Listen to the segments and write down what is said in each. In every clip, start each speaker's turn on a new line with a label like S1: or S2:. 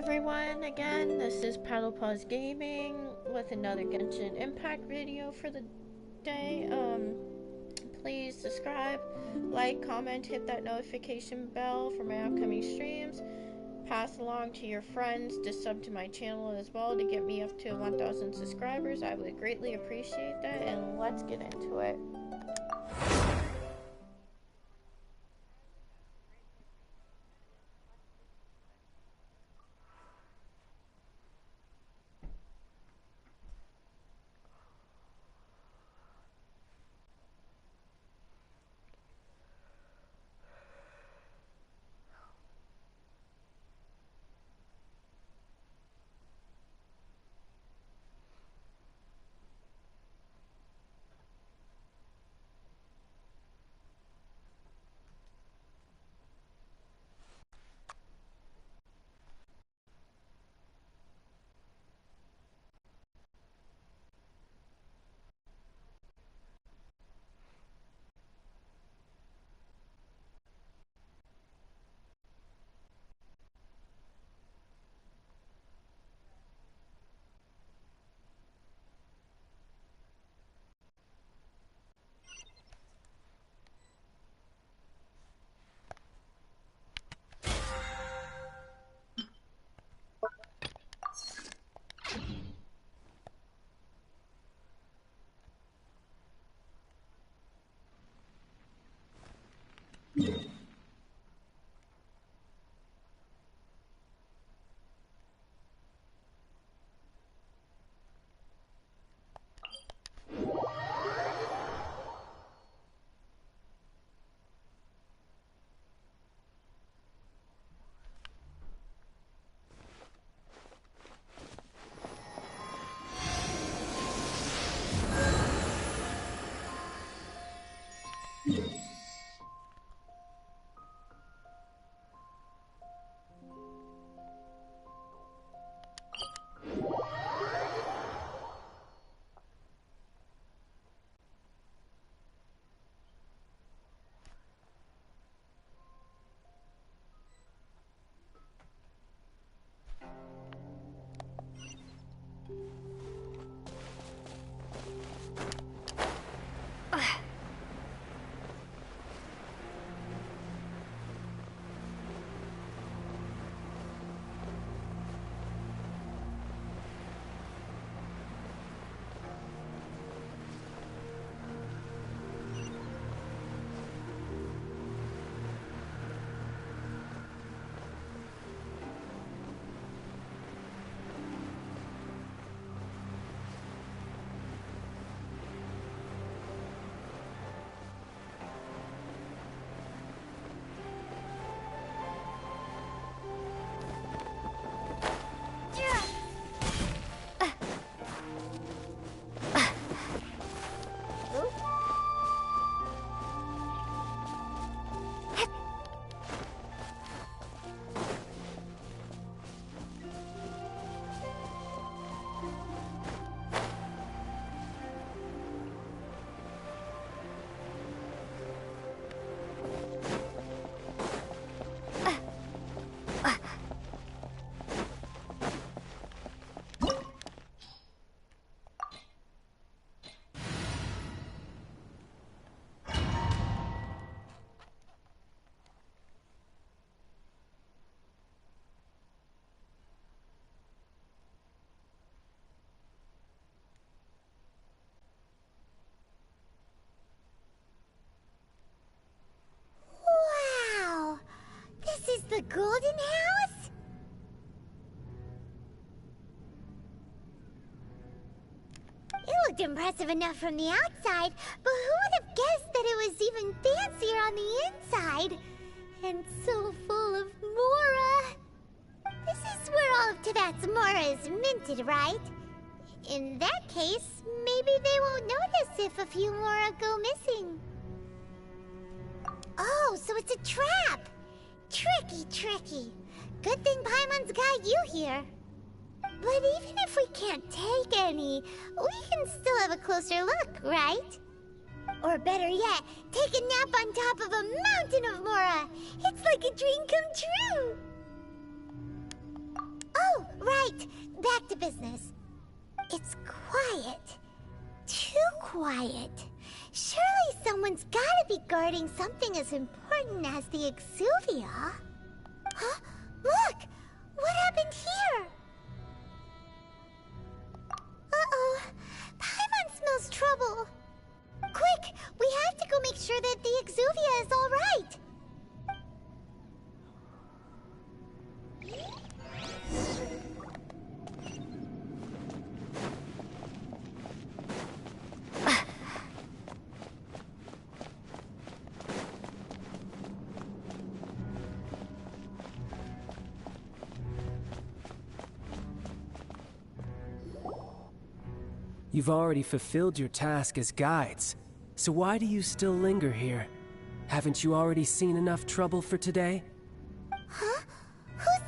S1: everyone, again, this is Paddle Pause Gaming with another Genshin Impact video for the day. Please subscribe, like, comment, hit that notification bell for my upcoming streams. Pass along to your friends to sub to my channel as well to get me up to 1,000 subscribers. I would greatly appreciate that, and let's get into it.
S2: Wow! This is the Golden House? It looked impressive enough from the outside, but who would have guessed that it was even fancier on the inside? And so full of Mora! This is where all of Tibet's Mora is minted, right? In that case, maybe they won't notice if a few Mora go missing. Oh, so it's a trap! Tricky. Good thing Paimon's got you here. But even if we can't take any, we can still have a closer look, right? Or better yet, take a nap on top of a mountain of Mora! It's like a dream come true! Right, back to business. It's quiet. Too quiet. Surely someone's gotta be guarding something as important as the Exuvia. Huh? Look! What happened here? Uh-oh. Paimon smells trouble. Quick! We have to go make sure that the Exuvia is alright!
S3: You've already fulfilled your task as guides, so why do you still linger here? Haven't you already seen enough trouble for today?
S2: Huh? Who's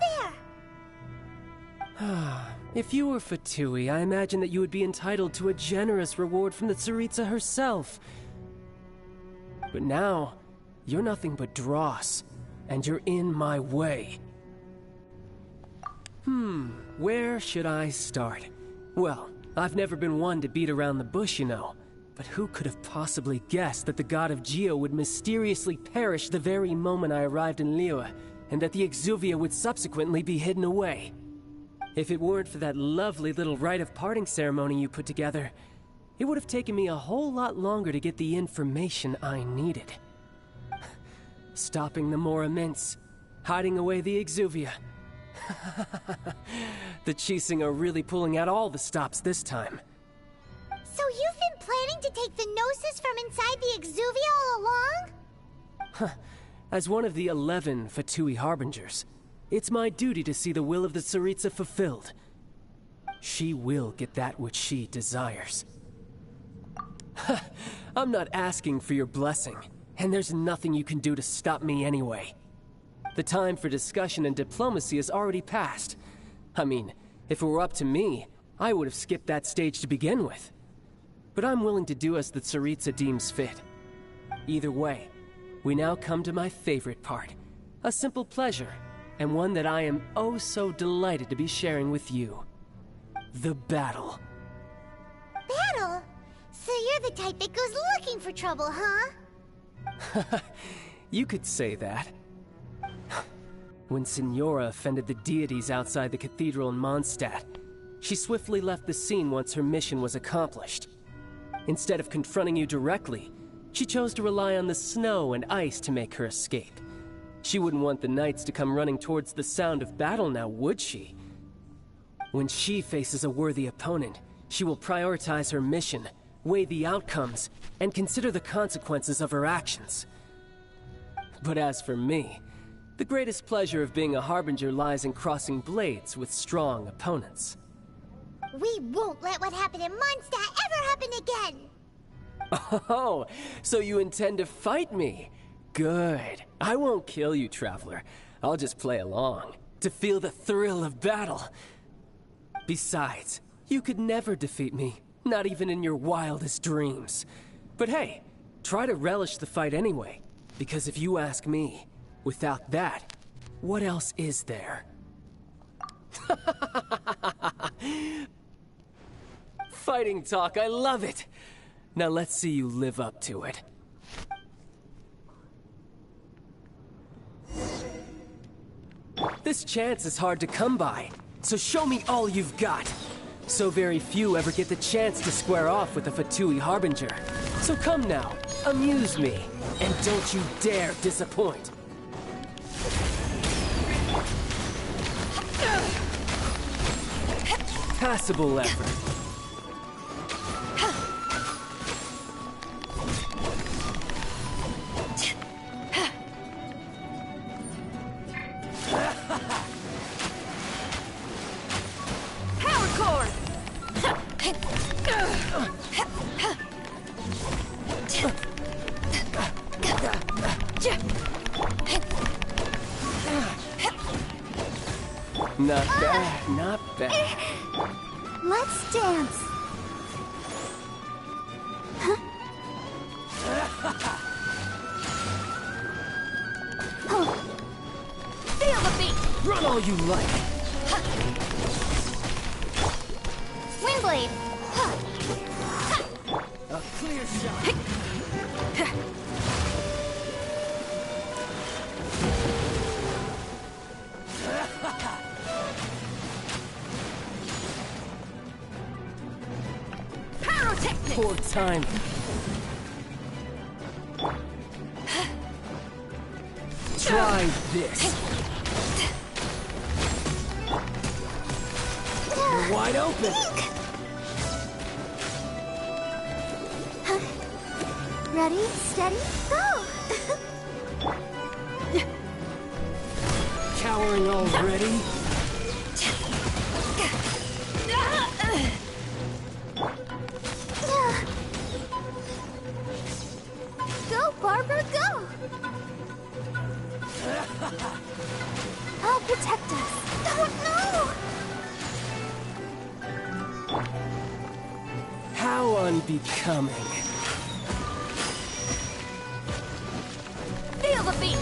S2: there?
S3: If you were Fatui, I imagine that you would be entitled to a generous reward from the Tsaritsa herself. But now, you're nothing but dross, and you're in my way. Where should I start? Well, I've never been one to beat around the bush, you know. But who could have possibly guessed that the god of Geo would mysteriously perish the very moment I arrived in Liyue, and that the Exuvia would subsequently be hidden away? If it weren't for that lovely little rite of parting ceremony you put together, it would have taken me a whole lot longer to get the information I needed. Stopping the Mora Mints, hiding away the Exuvia. The Chising are really pulling out all the stops this time.
S2: So you've been planning to take the Gnosis from inside the Exuvia all along?
S3: As one of the 11 Fatui Harbingers, it's my duty to see the will of the Tsaritsa fulfilled. She will get that which she desires. I'm not asking for your blessing, and there's nothing you can do to stop me anyway. The time for discussion and diplomacy has already passed. I mean, if it were up to me, I would have skipped that stage to begin with. But I'm willing to do as the Tsaritsa deems fit. Either way, we now come to my favorite part. A simple pleasure, and one that I am oh so delighted to be sharing with you. The battle.
S2: Battle? So you're the type that goes looking for trouble, huh?
S3: You could say that. When Signora offended the deities outside the cathedral in Mondstadt, she swiftly left the scene once her mission was accomplished. Instead of confronting you directly, she chose to rely on the snow and ice to make her escape. She wouldn't want the knights to come running towards the sound of battle now, would she? When she faces a worthy opponent, she will prioritize her mission, weigh the outcomes, and consider the consequences of her actions. But as for me, the greatest pleasure of being a Harbinger lies in crossing blades with strong opponents.
S2: We won't let what happened in Mondstadt ever happen again!
S3: Oh, so you intend to fight me? Good. I won't kill you, Traveler. I'll just play along, to feel the thrill of battle. Besides, you could never defeat me, not even in your wildest dreams. But hey, try to relish the fight anyway, because if you ask me, without that, what else is there? Fighting talk, I love it! Now let's see you live up to it. This chance is hard to come by, so show me all you've got. So very few ever get the chance to square off with a Fatui Harbinger. So come now, amuse me, and don't you dare disappoint. Passable effort. Not bad, not bad.
S2: Let's dance.
S3: Feel the beat! Run all you like!
S2: Windblade!
S3: A clear shot. Poor time. Try this. You're wide open.
S2: Ready, steady, go!
S3: Cowering already?
S2: Go, Barbara, go! I'll protect us. Oh, no!
S3: How unbecoming.
S2: Feel the beat!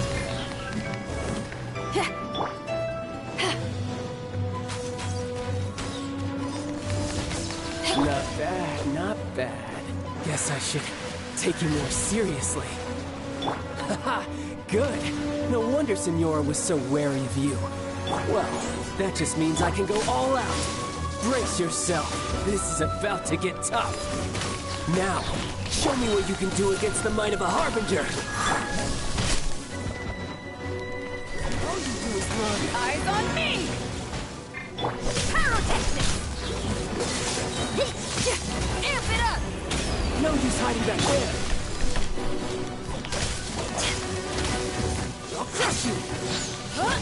S3: Not bad, not bad. Guess I should take you more seriously. Haha, good. No wonder Senora was so wary of you. Well, that just means I can go all out. Brace yourself. This is about to get tough. Now, show me what you can do against the might of a Harbinger. All you do is run.
S2: Eyes on me! Pyrotechnic! Amp it up!
S3: No use hiding back there. I'll crush you.
S2: Huh?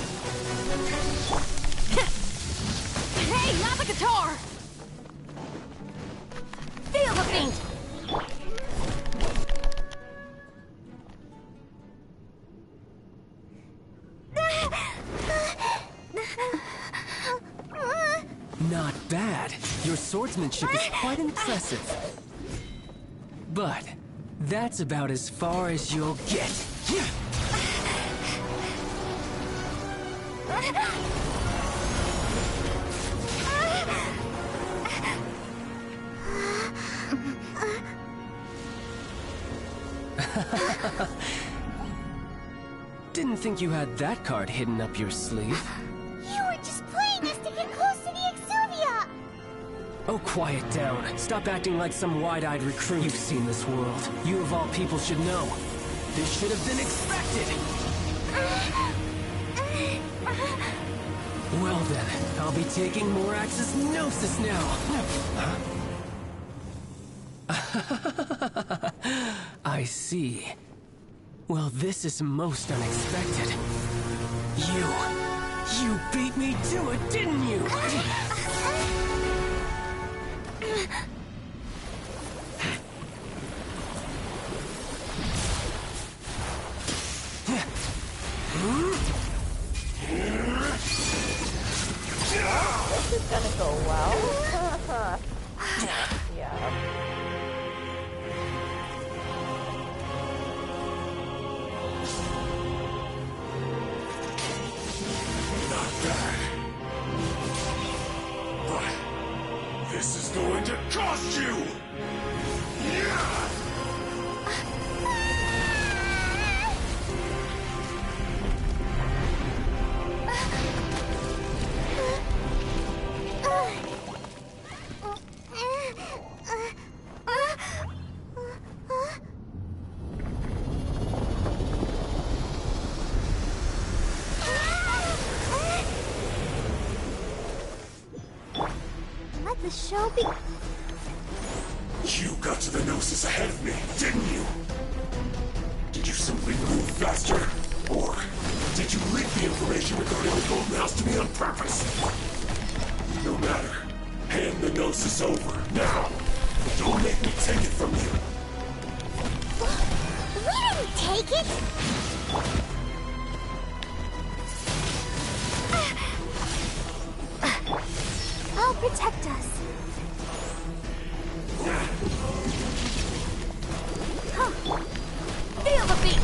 S2: Hey, not the guitar! Feel the beat!
S3: Not bad. Your swordsmanship is quite impressive. But that's about as far as you'll get. Didn't think you had that card hidden up your sleeve.
S2: You were just playing us to get close to the Exuvia!
S3: Oh, quiet down. Stop acting like some wide-eyed recruit. You've seen this world. You of all people should know. This should have been expected! Well then, I'll be taking Morax's Gnosis now! I see. Well, this is most unexpected. You beat me to it, didn't you?
S1: This is gonna go well. Yeah.
S4: Not bad. But this is going to cost you! Yeah!
S2: Let the show be...
S4: You got to the Gnosis ahead of me, didn't you? Did you simply move faster? Or did you leak the information regarding the Golden House to me on purpose? No matter. Hand the Gnosis over, now! Don't make me take it from you!
S2: We didn't take it! I'll protect us. Huh. Feel the beat!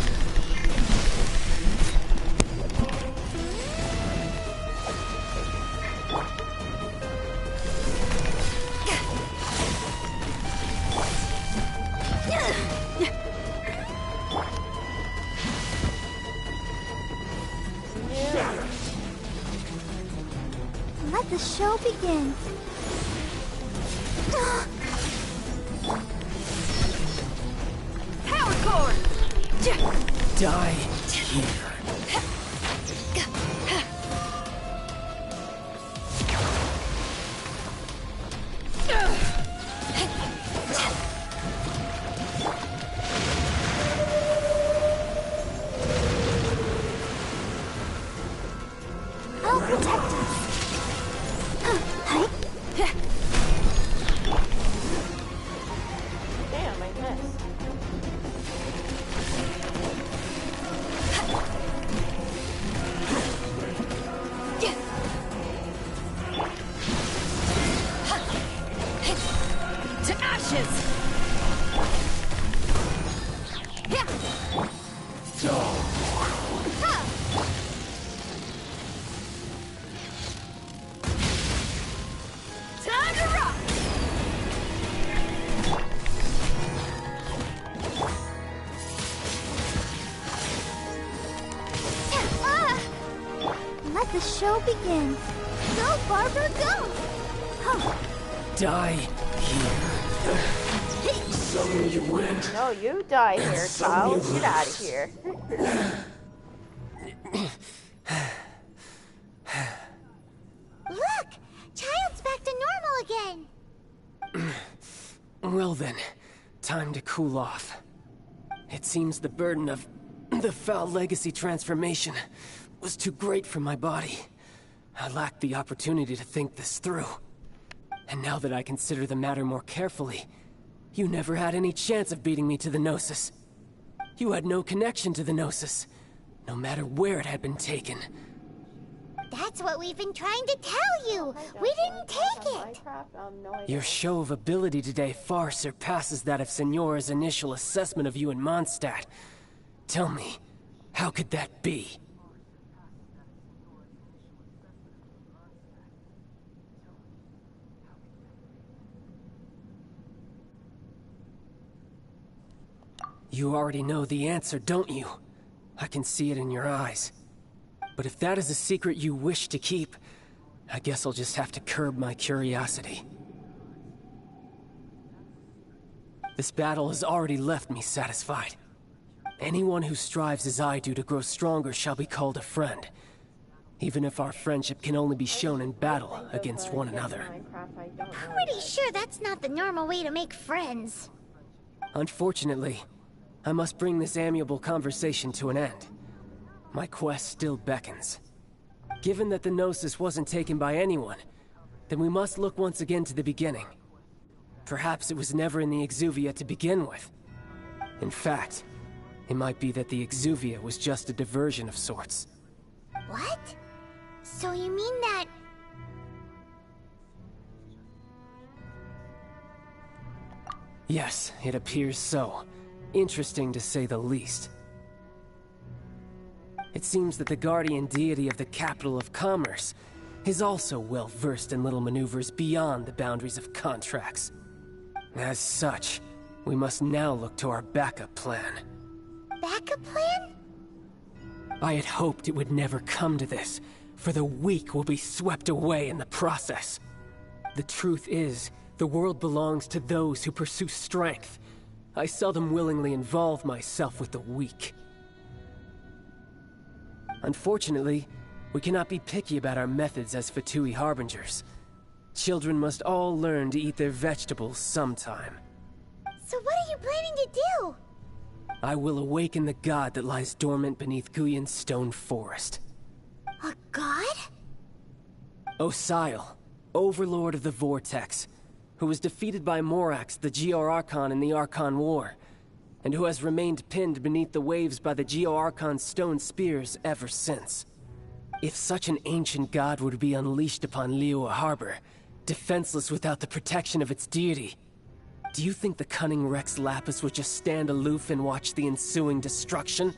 S2: Let the show begin.
S5: Power core!
S3: Die here.
S2: I'll protect us.
S1: Damn, I missed.
S5: To ashes! Time to rock!
S2: Let the show begin. Go, Barbara, go!
S3: Die here.
S4: Suddenly you went.
S1: No, you die here, child. Get out of here.
S2: Look! Child's back to normal again!
S3: Well then, time to cool off. It seems the burden of the foul legacy transformation was too great for my body. I lacked the opportunity to think this through. And now that I consider the matter more carefully, you never had any chance of beating me to the Gnosis. You had no connection to the Gnosis, no matter where it had been taken.
S2: That's what we've been trying to tell you! We didn't take it!
S3: Your show of ability today far surpasses that of Signora's initial assessment of you in Mondstadt. Tell me, how could that be? You already know the answer, don't you? I can see it in your eyes. But if that is a secret you wish to keep, I guess I'll just have to curb my curiosity. This battle has already left me satisfied. Anyone who strives as I do to grow stronger shall be called a friend, even if our friendship can only be shown in battle against one another.
S2: Pretty sure that's not the normal way to make friends.
S3: Unfortunately, I must bring this amiable conversation to an end. My quest still beckons. Given that the Gnosis wasn't taken by anyone, then we must look once again to the beginning. Perhaps it was never in the Exuvia to begin with. In fact, it might be that the Exuvia was just a diversion of sorts.
S2: What? So you mean that...
S3: Yes, it appears so. Interesting to say the least. It seems that the guardian deity of the capital of commerce is also well versed in little maneuvers beyond the boundaries of contracts. As such, we must now look to our backup plan.
S2: backup plan?
S3: I had hoped it would never come to this, for the weak will be swept away in the process. The truth is, the world belongs to those who pursue strength. I seldom willingly involve myself with the weak. Unfortunately, we cannot be picky about our methods as Fatui Harbingers. Children must all learn to eat their vegetables sometime.
S2: So what are you planning to do?
S3: I will awaken the god that lies dormant beneath Guyon's stone forest.
S2: A god?
S3: Osial, overlord of the Vortex, who was defeated by Morax, the Geo-Archon in the Archon War, and who has remained pinned beneath the waves by the Geo-Archon's stone spears ever since. If such an ancient god were to be unleashed upon Liyue Harbor, defenseless without the protection of its deity, do you think the cunning Rex Lapis would just stand aloof and watch the ensuing destruction?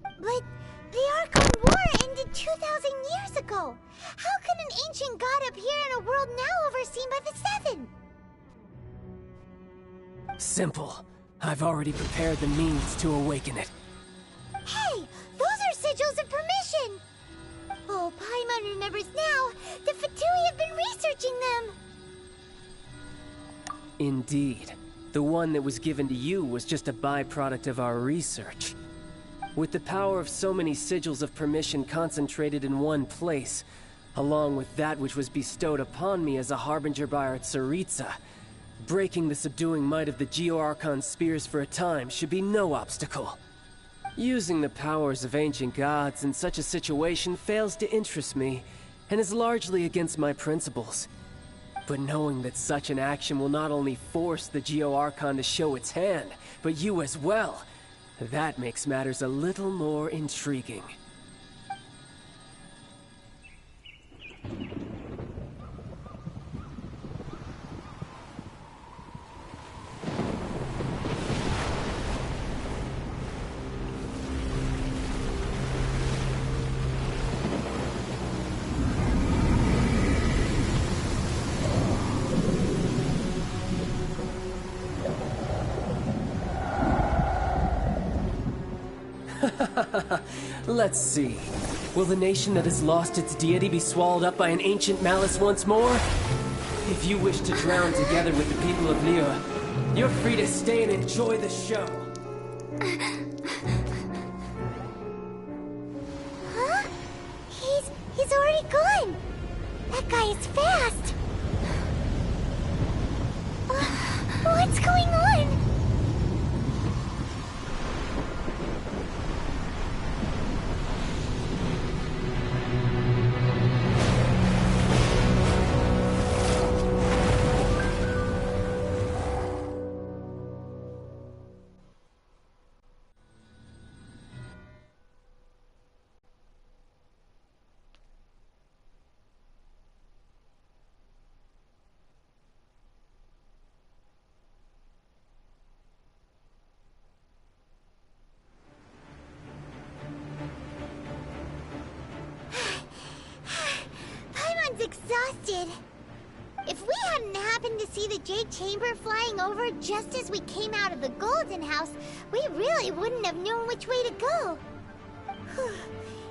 S2: But the Archon War ended 2,000 years ago. How can an ancient god appear in a world now overseen by the Seven?
S3: Simple. I've already prepared the means to awaken it.
S2: Hey, those are sigils of permission! Oh, Paimon remembers now.
S3: Indeed. The one that was given to you was just a byproduct of our research. With the power of so many sigils of permission concentrated in one place, along with that which was bestowed upon me as a harbinger by our Tsaritsa, breaking the subduing might of the Geo-Archon spears for a time should be no obstacle. Using the powers of ancient gods in such a situation fails to interest me, and is largely against my principles. But knowing that such an action will not only force the Geo-Archon to show its hand, but you as well, that makes matters a little more intriguing. Let's see. Will the nation that has lost its deity be swallowed up by an ancient malice once more? If you wish to drown together with the people of Liyue, you're free to stay and enjoy the show.
S2: Huh? He's already gone. That guy is fast. What's going on? Exhausted. If we hadn't happened to see the Jade Chamber flying over just as we came out of the Golden House, we really wouldn't have known which way to go.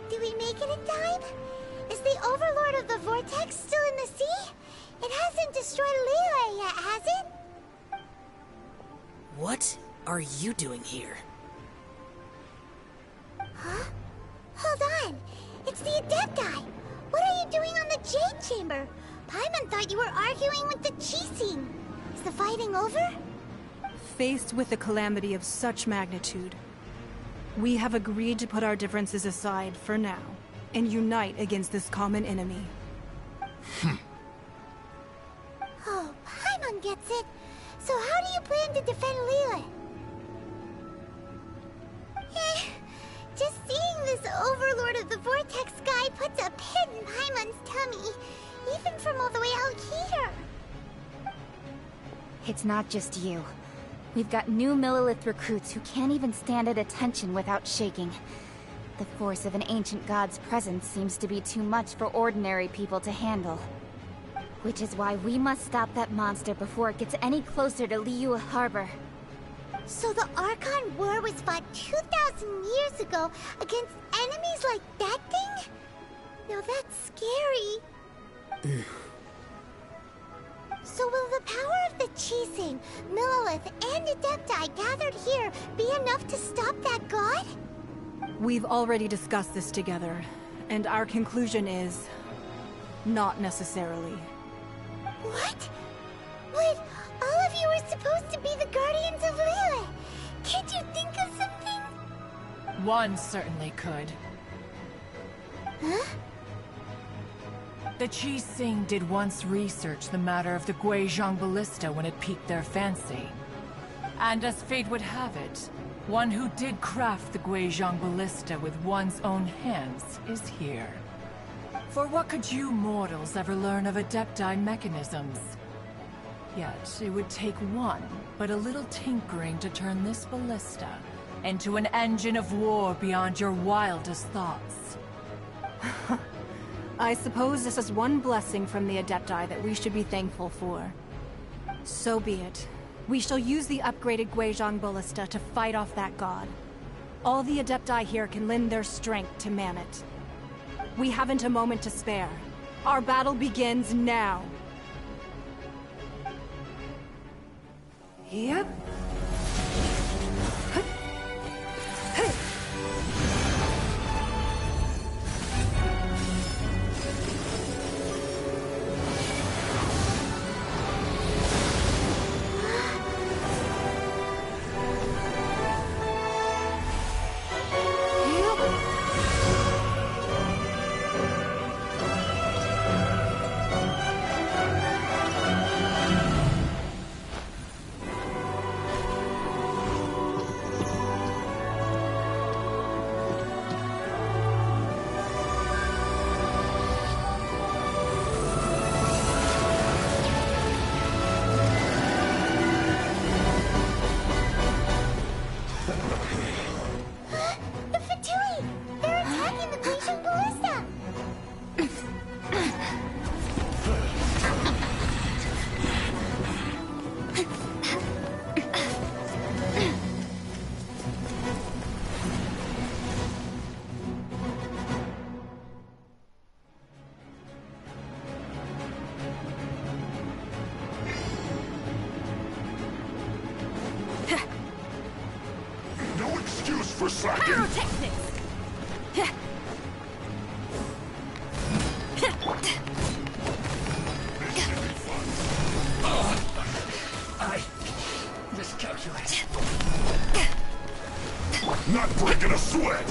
S2: Did we make it in time? Is the Overlord of the Vortex still in the sea? It hasn't destroyed Liyue yet, has it?
S6: What are you doing here?
S2: Huh? Hold on. It's the Adepti. What are you doing on the Jade Chamber? Paimon thought you were arguing with the Gensin. Is the fighting over?
S5: Faced with a calamity of such magnitude, we have agreed to put our differences aside for now and unite against this common enemy.
S2: Oh, Paimon gets it. So how do you plan to defend Liyue? Just seeing this Overlord of the Vortex guy puts a pit in Paimon's tummy, even from all the way out here.
S7: It's not just you. We've got new Millelith recruits who can't even stand at attention without shaking. The force of an ancient god's presence seems to be too much for ordinary people to handle. Which is why we must stop that monster before it gets any closer to Liyue Harbor.
S2: So the Archon War was fought 2,000 years ago against enemies like that thing? Now that's scary. So will the power of the Gensin, Millelith, and Adepti gathered here be enough to stop that god?
S5: We've already discussed this together, and our conclusion is... not necessarily.
S2: What? But all of you were supposed to be the Guardians of Liyue. Can't you think of something?
S8: One certainly could.
S2: Huh?
S8: The Gensin did once research the matter of the Guizhong Ballista when it piqued their fancy. And as fate would have it, one who did craft the Guizhong Ballista with one's own hands is here. For what could you mortals ever learn of Adepti mechanisms? Yet, it would take one, but a little tinkering to turn this ballista into an engine of war beyond your wildest thoughts.
S5: I suppose this is one blessing from the Adepti that we should be thankful for. So be it. We shall use the upgraded Guizhong Ballista to fight off that god. All the Adepti here can lend their strength to man it. We haven't a moment to spare. Our battle begins now. Yep.
S2: The Fatui! They're attacking the Genshin Ballista!
S4: No excuse for slacking!
S5: Pyrotechnics!
S4: I miscalculated. Not breaking a sweat!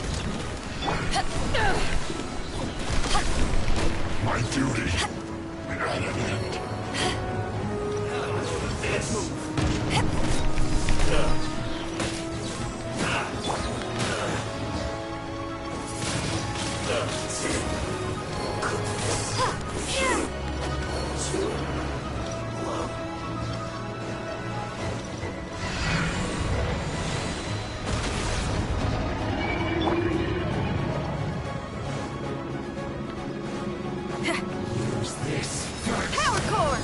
S4: My duty at an end. This.
S5: Power core!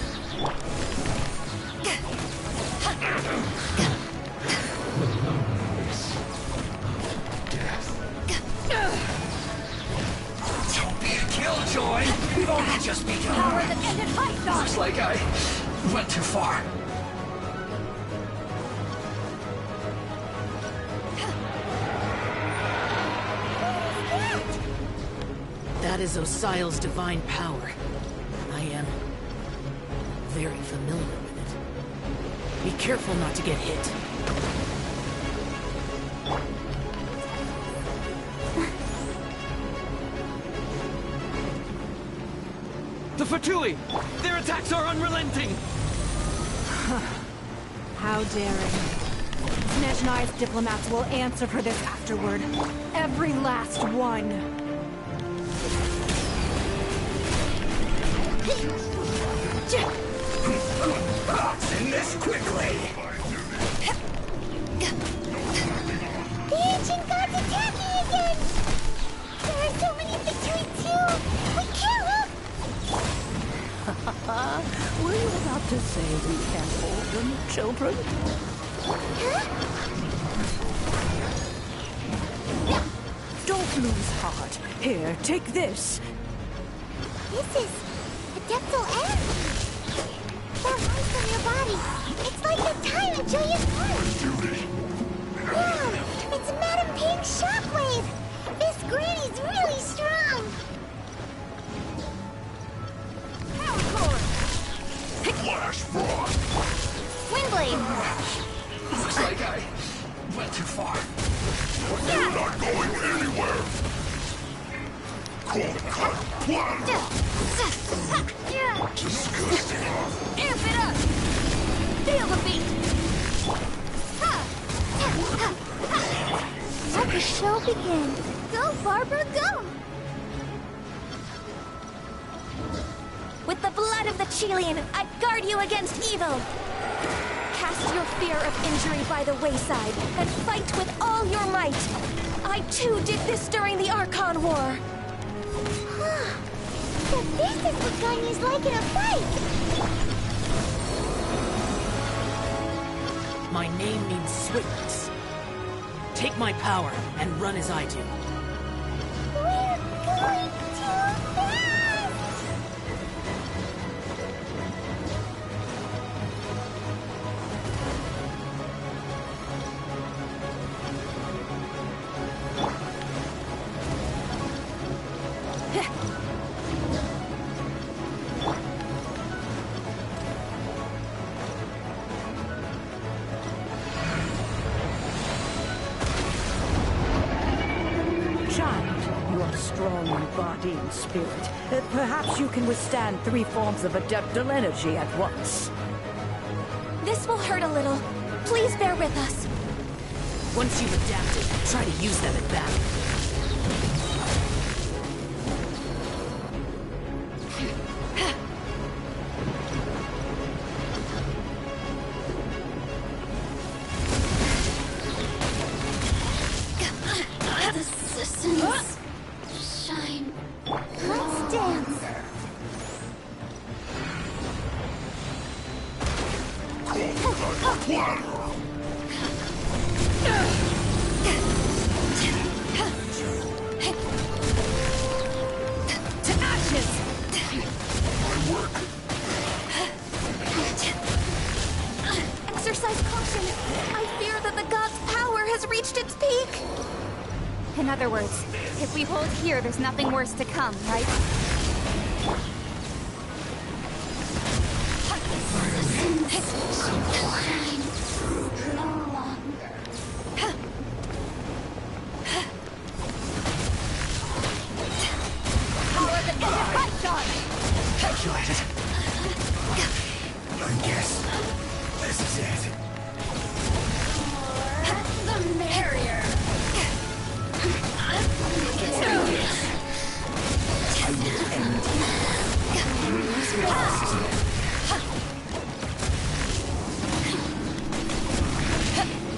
S4: Don't be a killjoy! We've only just begun!
S5: Power that ended Python!
S4: Looks like I went too far.
S6: That is Osial's divine power. I am very familiar with it. Be careful not to get hit.
S3: The Fatui! Their attacks are unrelenting!
S5: How daring. Snezhnai's diplomats will answer for this afterward. Every last one.
S4: In this quickly!
S2: The ancient god's attacking again! There are so many Fatui too! We can't look!
S9: Were you about to say we can't hold them, children? Don't lose heart. Here, take this.
S2: This is Adeptal energy! That runs from your body. It's like the time of Julia's birth!
S4: Duty.
S2: Wow! It's Madam Pink's shockwave! This granny's really strong!
S5: Power core!
S4: Flash frost!
S2: Windblade!
S4: Looks like I went too far. You're not going anywhere! Cold cut plan! Disgusting.
S2: Amp it up! Feel the beat! Let the show begin! Go, Barbara, go! With the blood of the Chilean, I guard you against evil! Cast your fear of injury by the wayside, and fight with all your might! I too did this during the Archon War! So this is what Ganya's like in a fight!
S6: My name means swiftness. Take my power and run as I do.
S2: We're going too fast!
S9: Child, you are strong in body and spirit. Perhaps you can withstand 3 forms of adeptal energy at once.
S7: This will hurt a little. Please bear with us.
S6: Once you've adapted, try to use them in battle.
S2: The systems shine. Let's dance.
S6: To ashes!
S7: Exercise caution. I fear that the god's power has reached its peak. In other words, if we hold here, there's nothing worse to come, right?
S4: Calculated. I guess this is it.
S2: The merrier.
S4: I will end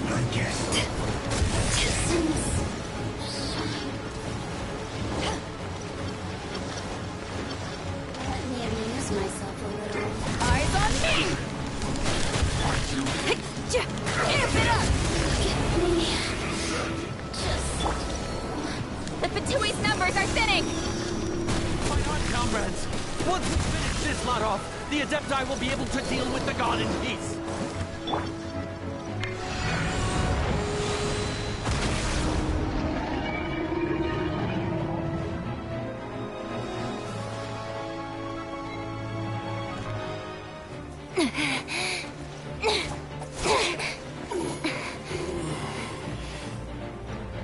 S4: I guess.
S2: Let me amuse myself a little.
S7: Eyes on me! Amp it up!
S2: Get me.
S7: The Fatui's numbers are thinning!
S10: Fight on, comrades! Once we finish this lot off, the Adepti will be able to deal with the god in peace!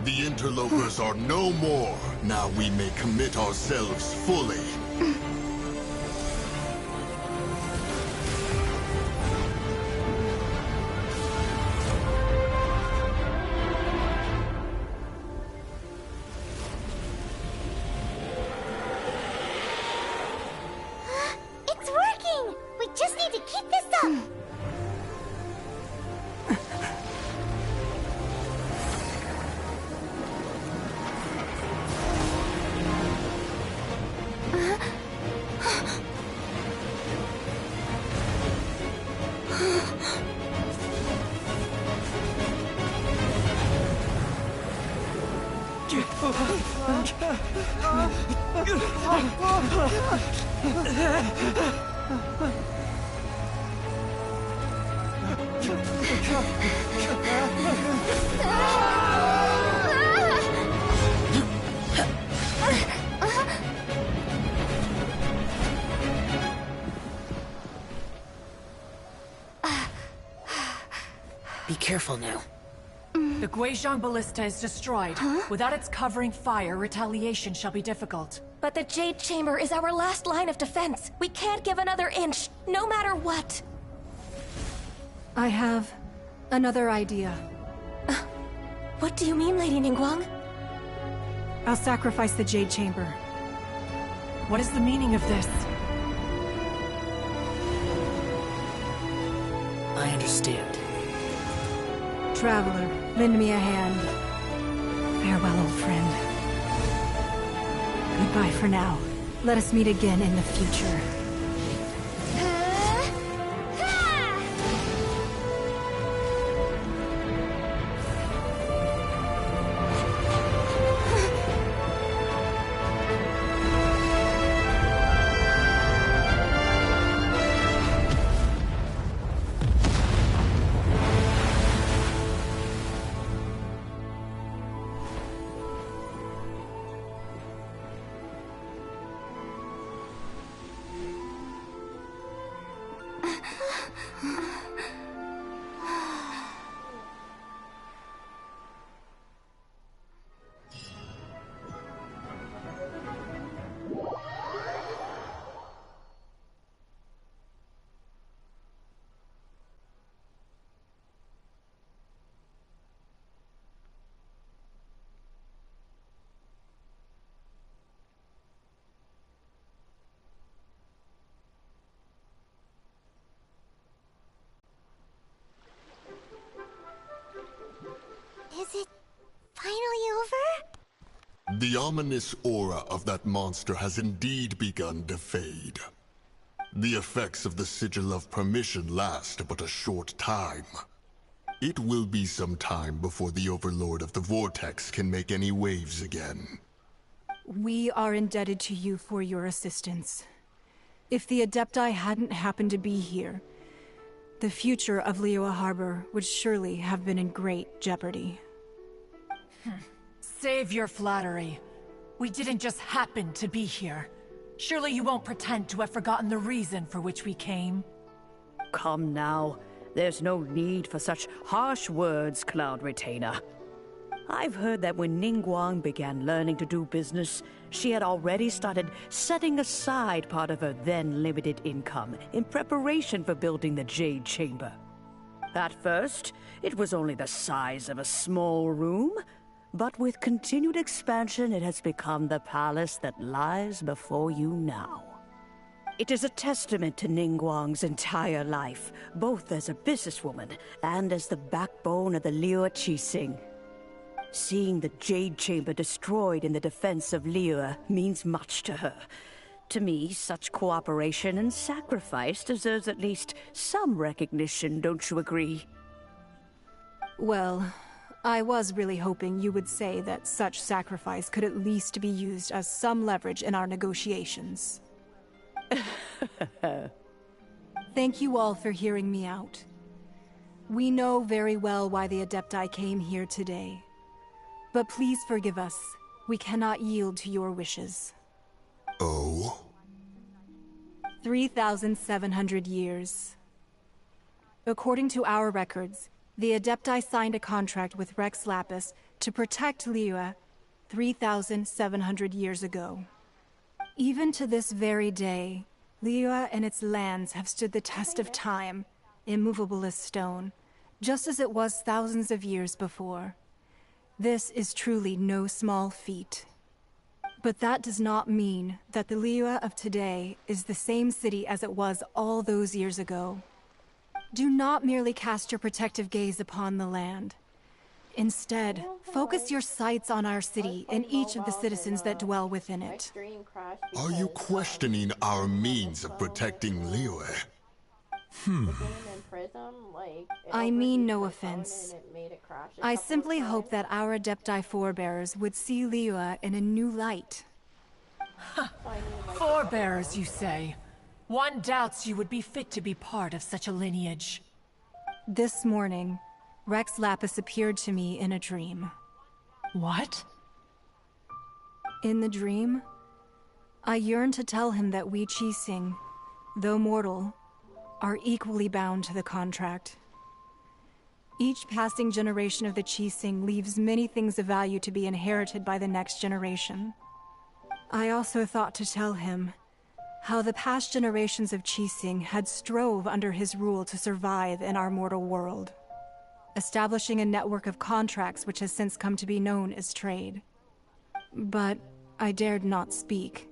S11: The interlopers are no more. Now we may commit ourselves fully.
S2: It's working! We just need to keep this up!
S6: Be careful now.
S8: The Guizhong Ballista is destroyed. Without its covering fire, retaliation shall be difficult.
S7: But the Jade Chamber is our last line of defense. We can't give another inch, no matter what.
S5: I have another idea.
S7: What do you mean, Lady Ningguang?
S5: I'll sacrifice the Jade Chamber.
S8: What is the meaning of this?
S6: I understand.
S5: Traveler, lend me a hand. Farewell, old friend. Goodbye for now. Let us meet again in the future.
S2: Is it finally over?
S11: The ominous aura of that monster has indeed begun to fade. The effects of the Sigil of Permission last but a short time. It will be some time before the Overlord of the Vortex can make any waves again.
S5: We are indebted to you for your assistance. If the Adepti hadn't happened to be here, the future of Liyue Harbor would surely have been in great jeopardy.
S8: Save your flattery. We didn't just happen to be here. Surely you won't pretend to have forgotten the reason for which we came.
S9: Come now. There's no need for such harsh words, Cloud Retainer. I've heard that when Ningguang began learning to do business, she had already started setting aside part of her then limited income in preparation for building the Jade Chamber. At first, it was only the size of a small room, but with continued expansion, it has become the palace that lies before you now. It is a testament to Ningguang's entire life, both as a businesswoman and as the backbone of the Liyue Qixing. Seeing the Jade Chamber destroyed in the defense of Liyue means much to her. To me, such cooperation and sacrifice deserves at least some recognition, don't you agree?
S5: Well, I was really hoping you would say that such sacrifice could at least be used as some leverage in our negotiations. Thank you all for hearing me out. We know very well why the Adepti came here today. But please forgive us. We cannot yield to your wishes.
S11: Oh?
S5: 3,700 years. According to our records, the Adepti signed a contract with Rex Lapis to protect Liyue 3,700 years ago. Even to this very day, Liyue and its lands have stood the test of time, immovable as stone, just as it was thousands of years before. This is truly no small feat. But that does not mean that the Liyue of today is the same city as it was all those years ago. Do not merely cast your protective gaze upon the land. Instead, focus your sights on our city and each of the citizens that dwell within it.
S11: Are you questioning our means of protecting Liyue?
S5: I mean no offense. I simply hope that our Adepti forebears would see Liyue in a new light.
S8: Forebears, you say? One doubts you would be fit to be part of such a lineage.
S5: This morning, Rex Lapis appeared to me in a dream.
S8: What?
S5: In the dream, I yearned to tell him that we Qixing, though mortal, are equally bound to the contract. Each passing generation of the Qixing leaves many things of value to be inherited by the next generation. I also thought to tell him how the past generations of Qixing had strove under his rule to survive in our mortal world, establishing a network of contracts which has since come to be known as trade. But I dared not speak.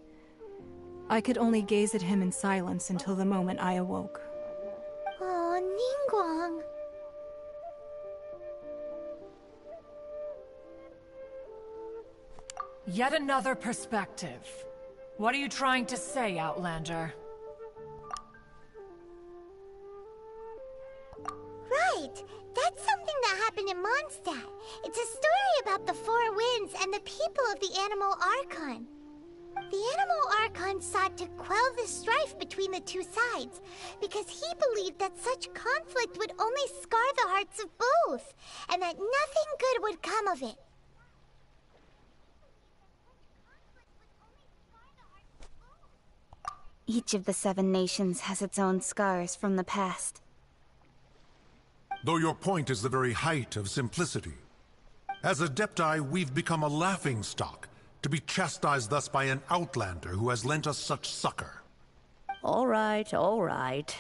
S5: I could only gaze at him in silence until the moment I awoke.
S2: Oh, Ningguang.
S8: Yet another perspective. What are you trying to say, Outlander?
S2: Right! That's something that happened in Mondstadt. It's a story about the Four Winds and the people of the Animal Archon. The Animal Archon sought to quell the strife between the two sides, because he believed that such conflict would only scar the hearts of both, and that nothing good would come of it.
S7: Each of the 7 nations has its own scars from the past.
S12: though your point is the very height of simplicity. As Adepti, we've become a laughingstock, to be chastised thus by an outlander who has lent us such succor.
S9: All right, all right.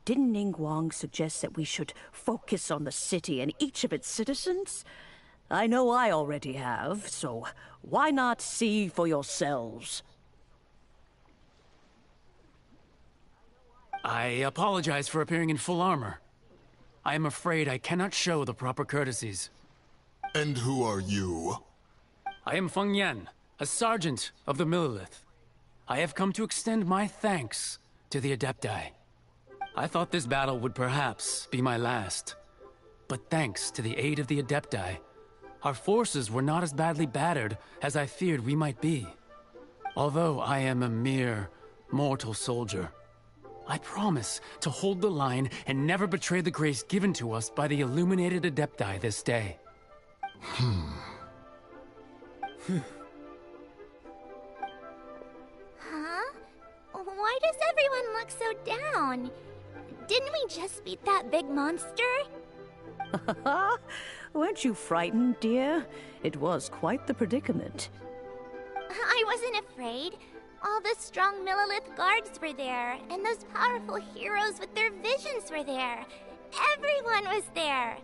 S9: Didn't Ningguang suggest that we should focus on the city and each of its citizens? I know I already have, so why not see for yourselves?
S10: I apologize for appearing in full armor. I am afraid I cannot show the proper courtesies.
S11: And who are you?
S10: I am Feng Yan, a sergeant of the Millelith. I have come to extend my thanks to the Adepti. I thought this battle would perhaps be my last. But thanks to the aid of the Adepti, our forces were not as badly battered as I feared we might be. Although I am a mere mortal soldier, I promise to hold the line and never betray the grace given to us by the illuminated Adepti this day.
S2: Huh? Why does everyone look so down? Didn't we just beat that big monster?
S9: Weren't you frightened, dear? It was quite the predicament.
S2: I wasn't afraid. All the strong Millelith guards were there, and those powerful heroes with their visions were there. Everyone was there.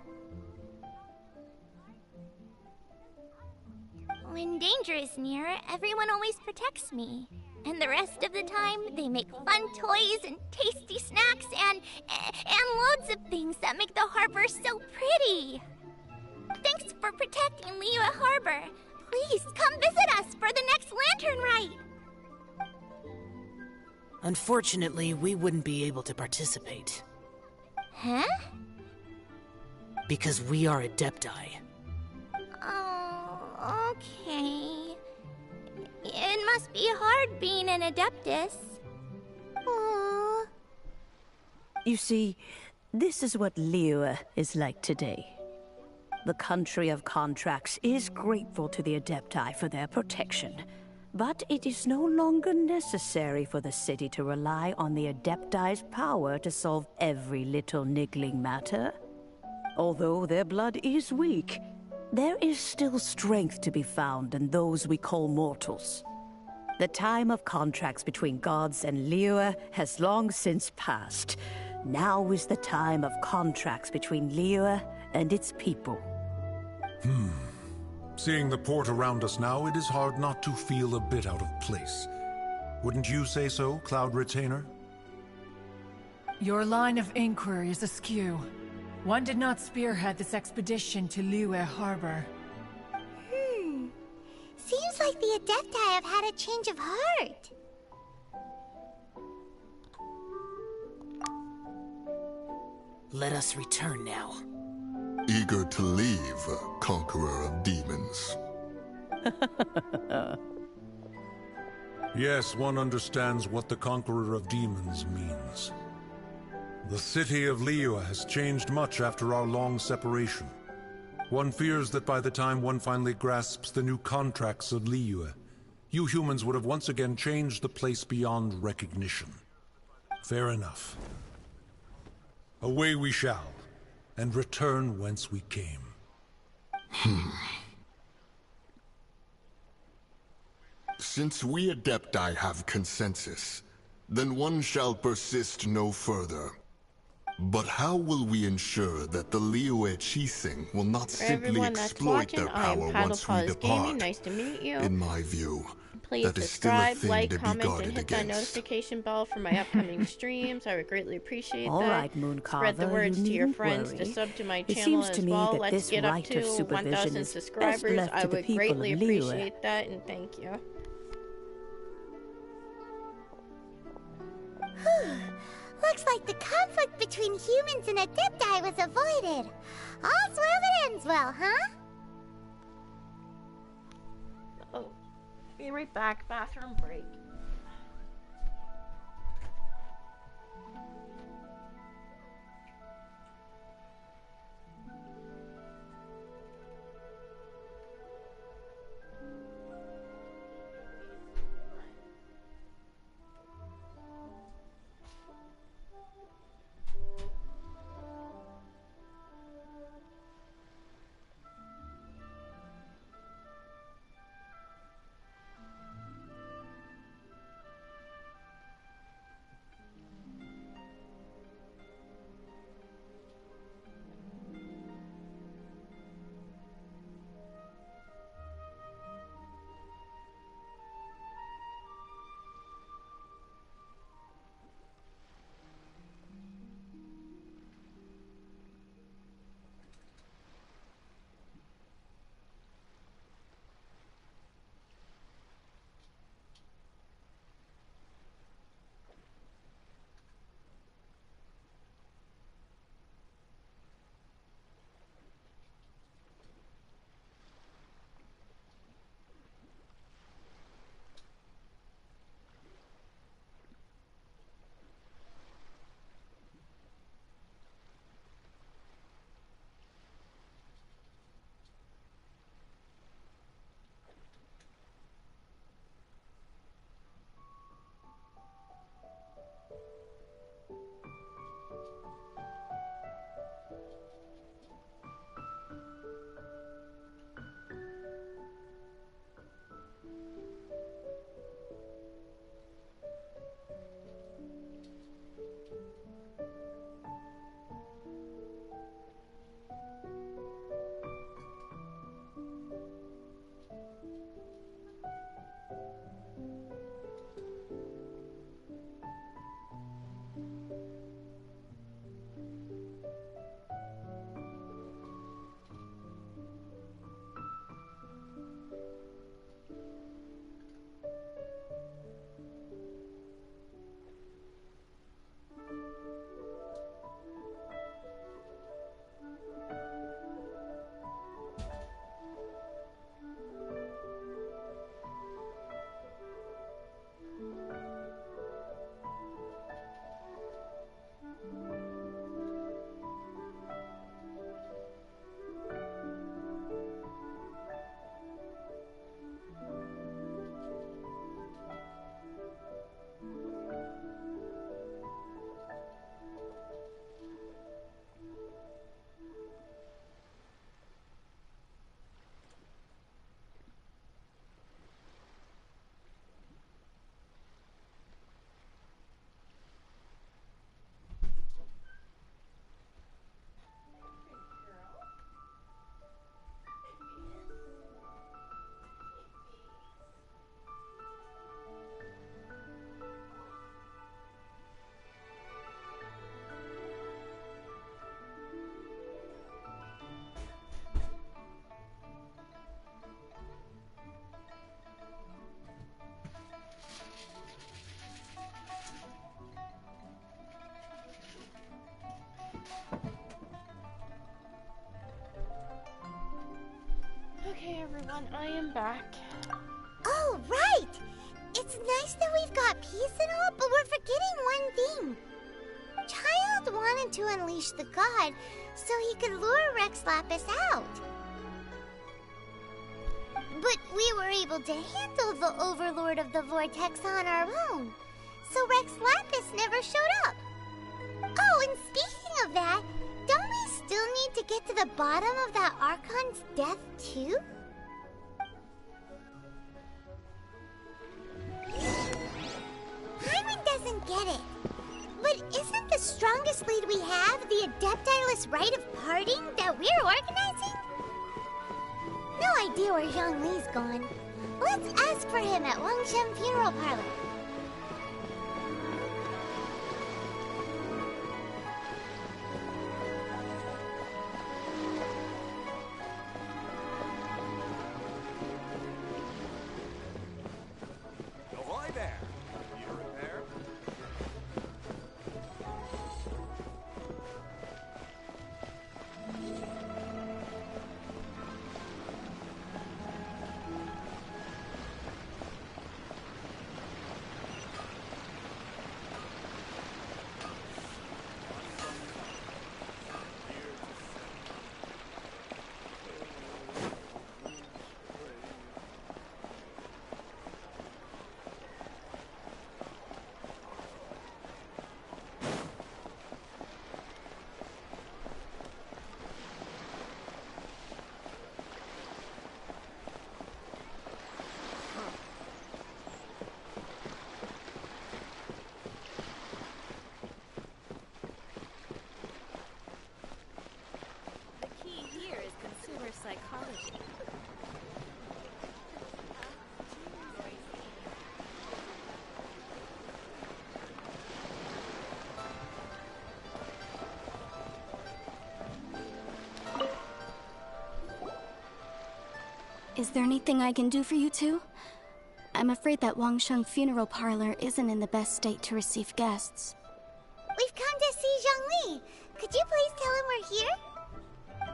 S2: When danger is near, everyone always protects me. And the rest of the time, they make fun toys and tasty snacks and loads of things that make the harbor so pretty. Thanks for protecting Liyue Harbor. Please come visit us for the next lantern rite.
S6: Unfortunately, we wouldn't be able to participate.
S2: Huh?
S6: Because we are Adepti.
S2: Oh, okay. It must be hard being an Adeptus. Aww.
S9: You see, this is what Liyue is like today. The country of contracts is grateful to the Adepti for their protection. But it is no longer necessary for the city to rely on the Adepti's power to solve every little niggling matter. Although their blood is weak, there is still strength to be found in those we call mortals. The time of contracts between gods and Liyue has long since passed. Now is the time of contracts between Liyue and its people.
S12: Seeing the port around us now, it is hard not to feel a bit out of place. Wouldn't you say so, Cloud Retainer?
S8: Your line of inquiry is askew. One did not spearhead this expedition to Liyue Harbor.
S2: Seems like the Adepti have had a change of heart.
S6: Let us return now.
S11: Eager to leave, Conqueror of Demons.
S12: Yes, one understands what the Conqueror of Demons means. The city of Liyue has changed much after our long separation. One fears that by the time one finally grasps the new contracts of Liyue, you humans would have once again changed the place beyond recognition. Fair enough. Away we shall, and return whence we came.
S11: Since we Adepti have consensus, then one shall persist no further. But how will we ensure that the Liyue Qixing will not
S1: For
S11: simply
S1: everyone that's
S11: exploit
S1: watching,
S11: their
S1: I
S11: power
S1: am
S11: once we
S1: Paddlepause
S11: depart?
S1: Gaming. Nice to meet you.
S11: In my view,
S1: Please
S11: that is still a
S1: subscribe,
S11: thing
S1: like,
S11: to be
S1: comment, and
S11: guarded
S1: hit that
S11: against.
S1: notification bell for my upcoming streams. I would greatly appreciate
S9: All
S1: that.
S9: right, Mooncarver,
S1: Spread the words
S9: you
S1: to your
S9: needn't
S1: friends
S9: worry.
S1: to sub to my
S9: It
S1: channel
S9: seems
S1: as
S9: to me
S1: well.
S9: that
S1: Let's
S9: this
S1: get up
S9: right
S1: to
S9: of supervision
S1: 1,000
S9: is best
S1: subscribers.
S9: left
S1: I
S9: to the
S1: would
S9: people
S1: greatly
S9: of Liyue.
S1: appreciate that, and thank you.
S2: Looks like the conflict between humans and Adepti was avoided. All's well that ends well, huh?
S1: Oh, be right back. Bathroom break. back.
S2: Oh, right! It's nice that we've got peace and all, but we're forgetting one thing. Child wanted to unleash the god so he could lure Rex Lapis out. But we were able to handle the Overlord of the Vortex on our own, so Rex Lapis never showed up. Oh, and speaking of that, don't we still need to get to the bottom of that Archon's death, too? Hyman doesn't get it. But isn't the strongest lead we have the Adeptiless Rite of Parting that we're organizing? No idea where Zhongli's gone. Let's ask for him at Wangshen Funeral Parlor.
S13: Ahoy there! Need a repair?
S14: Psychology.
S15: Is there anything I can do for you two? I'm afraid that Wangshen Funeral Parlor isn't in the best state to receive guests.
S2: We've come to see Zhongli. Could you please tell him we're here?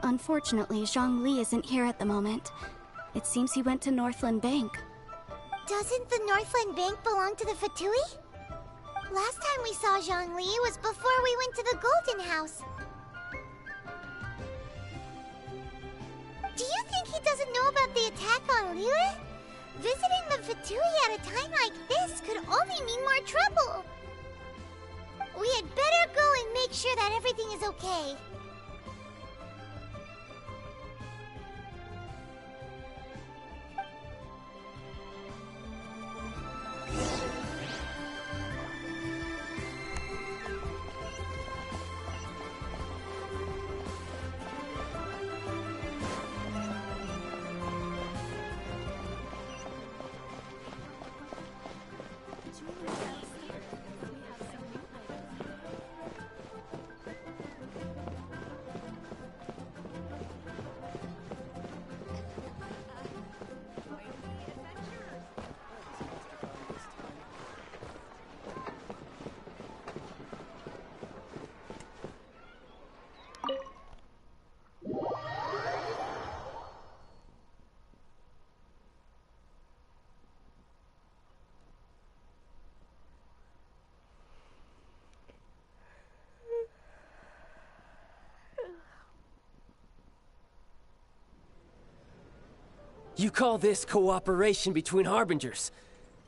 S15: Unfortunately, Zhongli isn't here at the moment. It seems he went to Northland Bank.
S2: Doesn't the Northland Bank belong to the Fatui? Last time we saw Zhongli was before we went to the Golden House. Do you think he doesn't know about the attack on Liyue? Visiting the Fatui at a time like this could only mean more trouble. We had better go and make sure that everything is okay.
S3: You call this cooperation between Harbingers?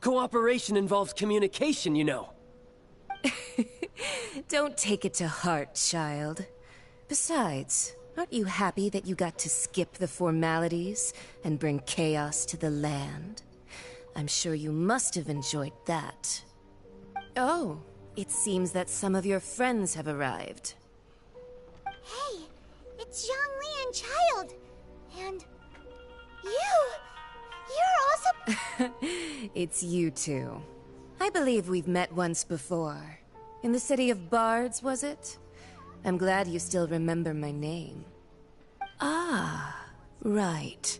S3: Cooperation involves communication, you know.
S16: Don't take it to heart, child. Besides, aren't you happy that you got to skip the formalities and bring chaos to the land? I'm sure you must have enjoyed that. Oh, it seems that some of your friends have arrived.
S2: Hey, it's Zhongli and Child. And... You're also...
S16: It's you two. I believe we've met once before. In the city of Bards, was it? I'm glad you still remember my name. Ah, right.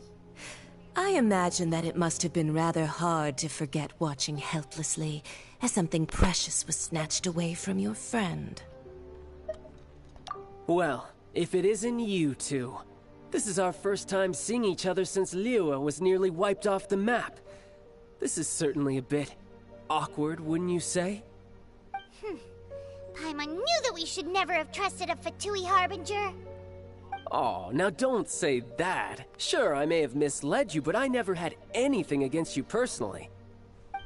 S16: I imagine that it must have been rather hard to forget watching helplessly as something precious was snatched away from your friend.
S3: Well, if it isn't you two, This is our first time seeing each other since Liyue was nearly wiped off the map. This is certainly a bit awkward, wouldn't you say?
S2: Paimon knew that we should never have trusted a Fatui Harbinger.
S3: Oh, now don't say that. Sure, I may have misled you, but I never had anything against you personally.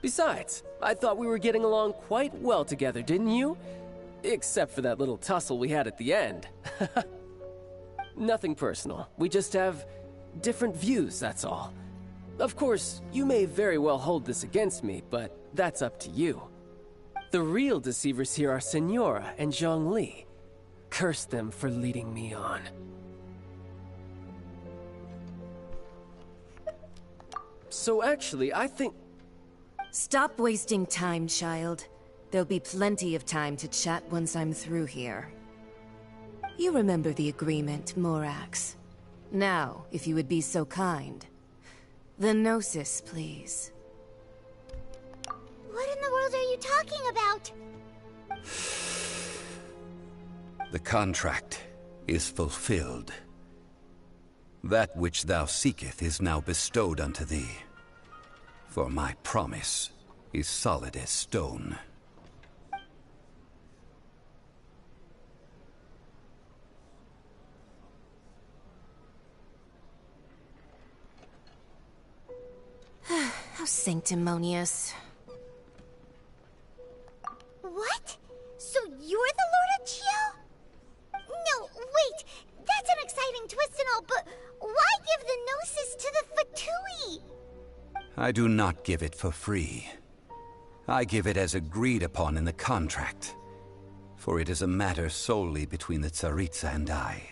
S3: Besides, I thought we were getting along quite well together, didn't you? Except for that little tussle we had at the end. Nothing personal. We just have different views, that's all. Of course, you may very well hold this against me, but that's up to you. The real deceivers here are Senora and Zhongli. Curse them for leading me on. So actually, I think...
S16: Stop wasting time, child. There'll be plenty of time to chat once I'm through here. You remember the agreement, Morax. Now, if you would be so kind. The Gnosis, please.
S2: What in the world are you talking about?
S17: The contract is fulfilled. That which thou seeketh is now bestowed unto thee. For my promise is solid as stone.
S16: How sanctimonious.
S2: What? So you're the Lord of Chio? No, wait! That's an exciting twist and all, but why give the Gnosis to the Fatui?
S17: I do not give it for free. I give it as agreed upon in the contract. For it is a matter solely between the Tsaritsa and I.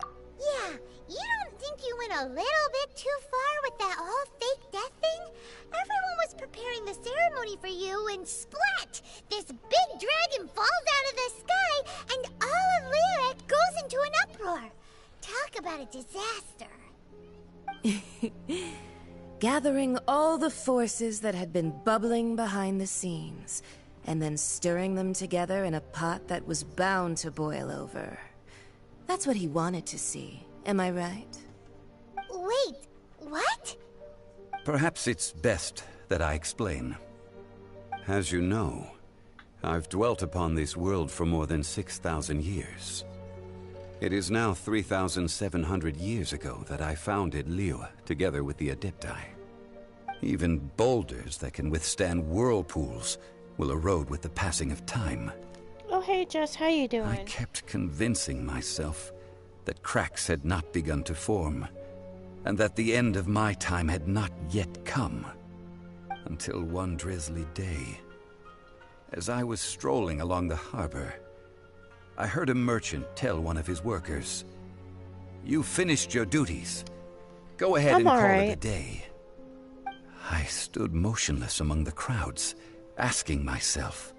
S2: Yeah, you don't think you went a little bit too far with that whole fake death thing? Everyone was preparing the ceremony for you, and splat! This big dragon falls out of the sky, and all of Liyue goes into an uproar. Talk about a disaster.
S16: Gathering all the forces that had been bubbling behind the scenes, and then stirring them together in a pot that was bound to boil over. That's what he wanted to see, am I right?
S2: Wait, what?
S17: Perhaps it's best that I explain. As you know, I've dwelt upon this world for more than 6,000 years. It is now 3,700 years ago that I founded Liyue together with the Adepti. Even boulders that can withstand whirlpools will erode with the passing of time.
S1: Oh hey Jess, how you doing?
S17: I kept convincing myself that cracks had not begun to form, and that the end of my time had not yet come. Until one drizzly day, as I was strolling along the harbor, I heard a merchant tell one of his workers, "You've finished your duties. Go ahead and call it a day." I stood motionless among the crowds, asking myself,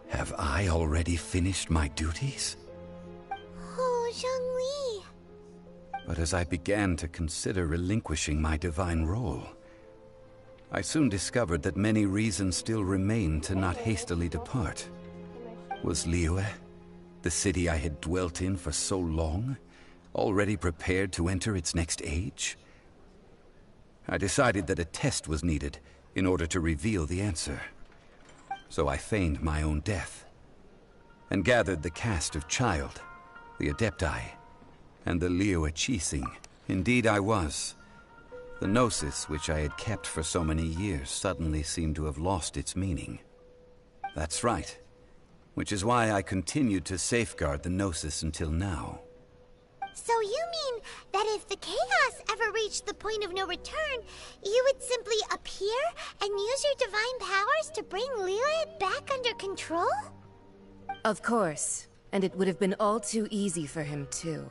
S17: have I already finished my duties?
S2: Oh, Zhongli.
S17: But as I began to consider relinquishing my divine role, I soon discovered that many reasons still remained to not hastily depart. Was Liyue, the city I had dwelt in for so long, already prepared to enter its next age? I decided that a test was needed in order to reveal the answer. So I feigned my own death, and gathered the cast of Child, the Adepti, and the Liyue Qixing. Indeed I was. The Gnosis, which I had kept for so many years, suddenly seemed to have lost its meaning. That's right. Which is why I continued to safeguard the Gnosis until now.
S2: So you mean that if the chaos ever reached the point of no return, you would simply appear and use your divine powers to bring Liyue back under control?
S16: Of course, and it would have been all too easy for him too.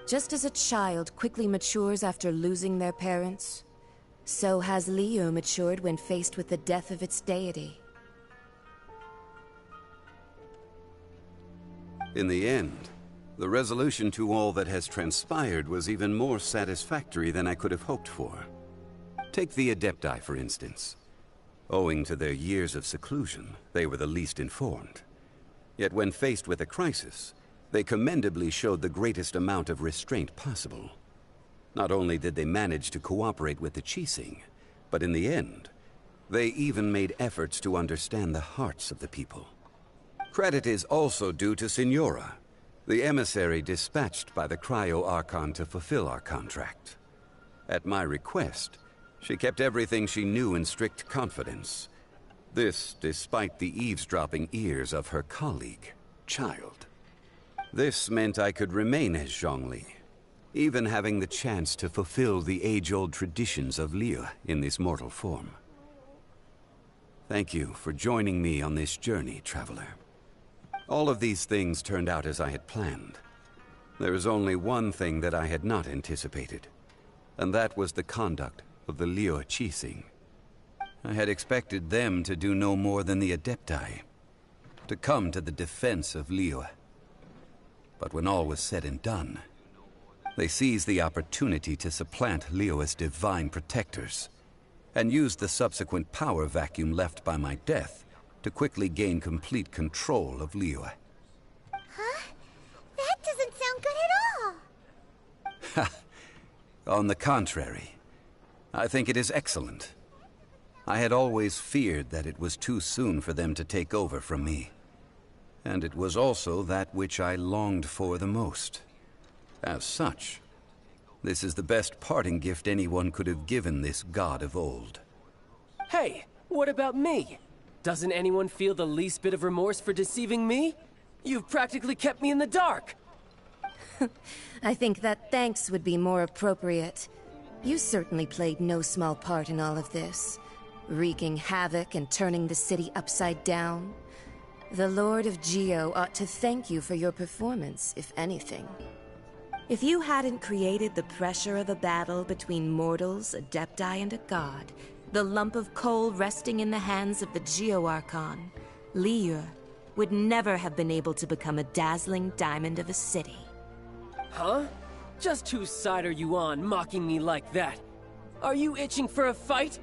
S16: Just as a child quickly matures after losing their parents, so has Liyue matured when faced with the death of its deity.
S17: In the end, the resolution to all that has transpired was even more satisfactory than I could have hoped for. Take the Adepti, for instance. Owing to their years of seclusion, they were the least informed. Yet when faced with a crisis, They commendably showed the greatest amount of restraint possible. Not only did they manage to cooperate with the Qixing, but in the end, they even made efforts to understand the hearts of the people. Credit is also due to Signora, the emissary dispatched by the Cryo Archon to fulfill our contract. At my request, she kept everything she knew in strict confidence. This despite the eavesdropping ears of her colleague, Child. This meant I could remain as Zhongli, even having the chance to fulfill the age-old traditions of Liyue in this mortal form. Thank you for joining me on this journey, Traveler. All of these things turned out as I had planned. There is only one thing that I had not anticipated, and that was the conduct of the Liyue Qixing. I had expected them to do no more than the Adepti, to come to the defense of Liyue. But when all was said and done, they seized the opportunity to supplant Liyue as divine protectors, and used the subsequent power vacuum left by my death to quickly gain complete control of Liyue.
S2: Huh? That doesn't sound good at all!
S17: On the contrary, I think it is excellent. I had always feared that it was too soon for them to take over from me. And it was also that which I longed for the most. As such, this is the best parting gift anyone could have given this god of old.
S3: Hey, what about me? Doesn't anyone feel the least bit of remorse for deceiving me? You've practically kept me in the dark!
S16: I think that thanks would be more appropriate. You certainly played no small part in all of this, wreaking havoc and turning the city upside down. The Lord of Geo ought to thank you for your performance, if anything. If you hadn't created the pressure of a battle between mortals, Adepti, and a god, the lump of coal resting in the hands of the Geo Archon, Liyue, would never have been able to become a dazzling diamond of a city.
S3: Huh? Just whose side are you on, mocking me like that? Are you itching for a fight?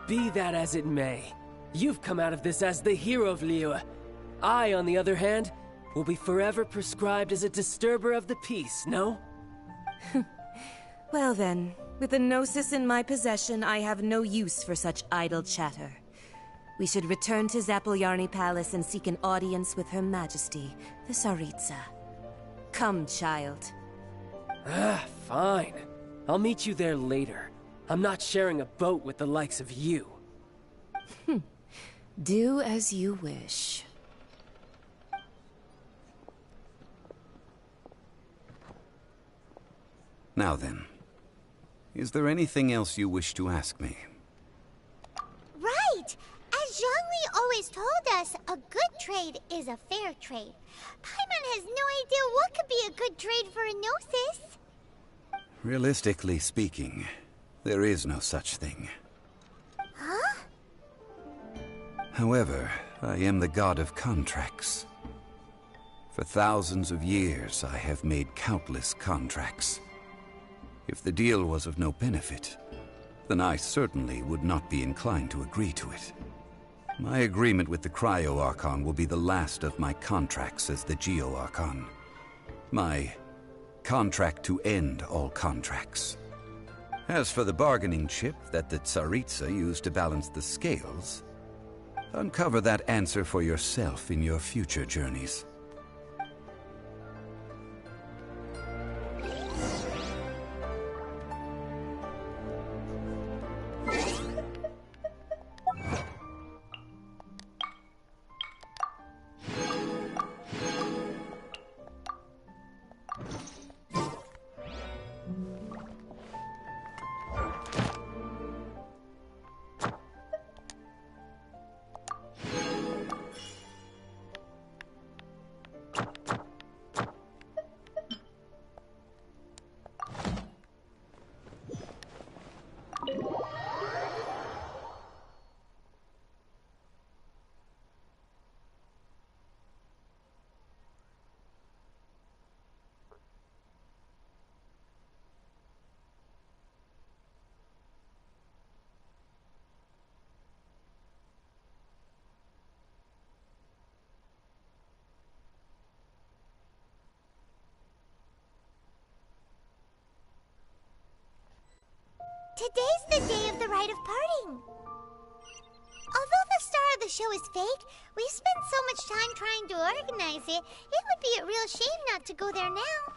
S3: Be that as it may, you've come out of this as the hero of Liyue. I, on the other hand, will be forever prescribed as a disturber of the peace, no?
S16: Well then, with the Gnosis in my possession, I have no use for such idle chatter. We should return to Zapoljarny Palace and seek an audience with Her Majesty, the Tsaritsa. Come, child.
S3: Fine. I'll meet you there later. I'm not sharing a boat with the likes of you.
S16: Do as you wish.
S17: Now then, is there anything else you wish to ask me?
S2: Right! As Zhongli always told us, a good trade is a fair trade. Paimon has no idea what could be a good trade for a Gnosis.
S17: Realistically speaking, there is no such thing.
S2: Huh?
S17: However, I am the god of contracts. For thousands of years, I have made countless contracts. If the deal was of no benefit, then I certainly would not be inclined to agree to it. My agreement with the Cryo Archon will be the last of my contracts as the Geo Archon. My contract to end all contracts. As for the bargaining chip that the Tsaritsa used to balance the scales, uncover that answer for yourself in your future journeys.
S2: today's the day of the rite of parting. Although the star of the show is fake, we spent so much time trying to organize it, it would be a real shame not to go there now.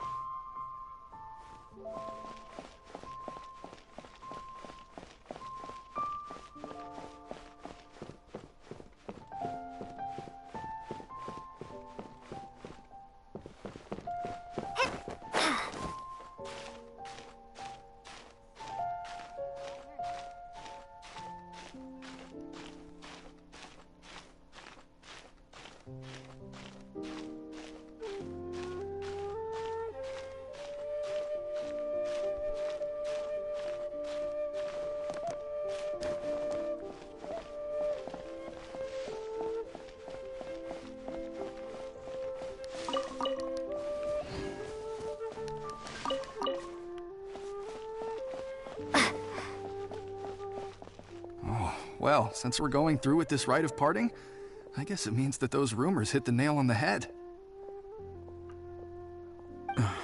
S18: Well, since we're going through with this rite of parting, I guess it means that those rumors hit the nail on the head.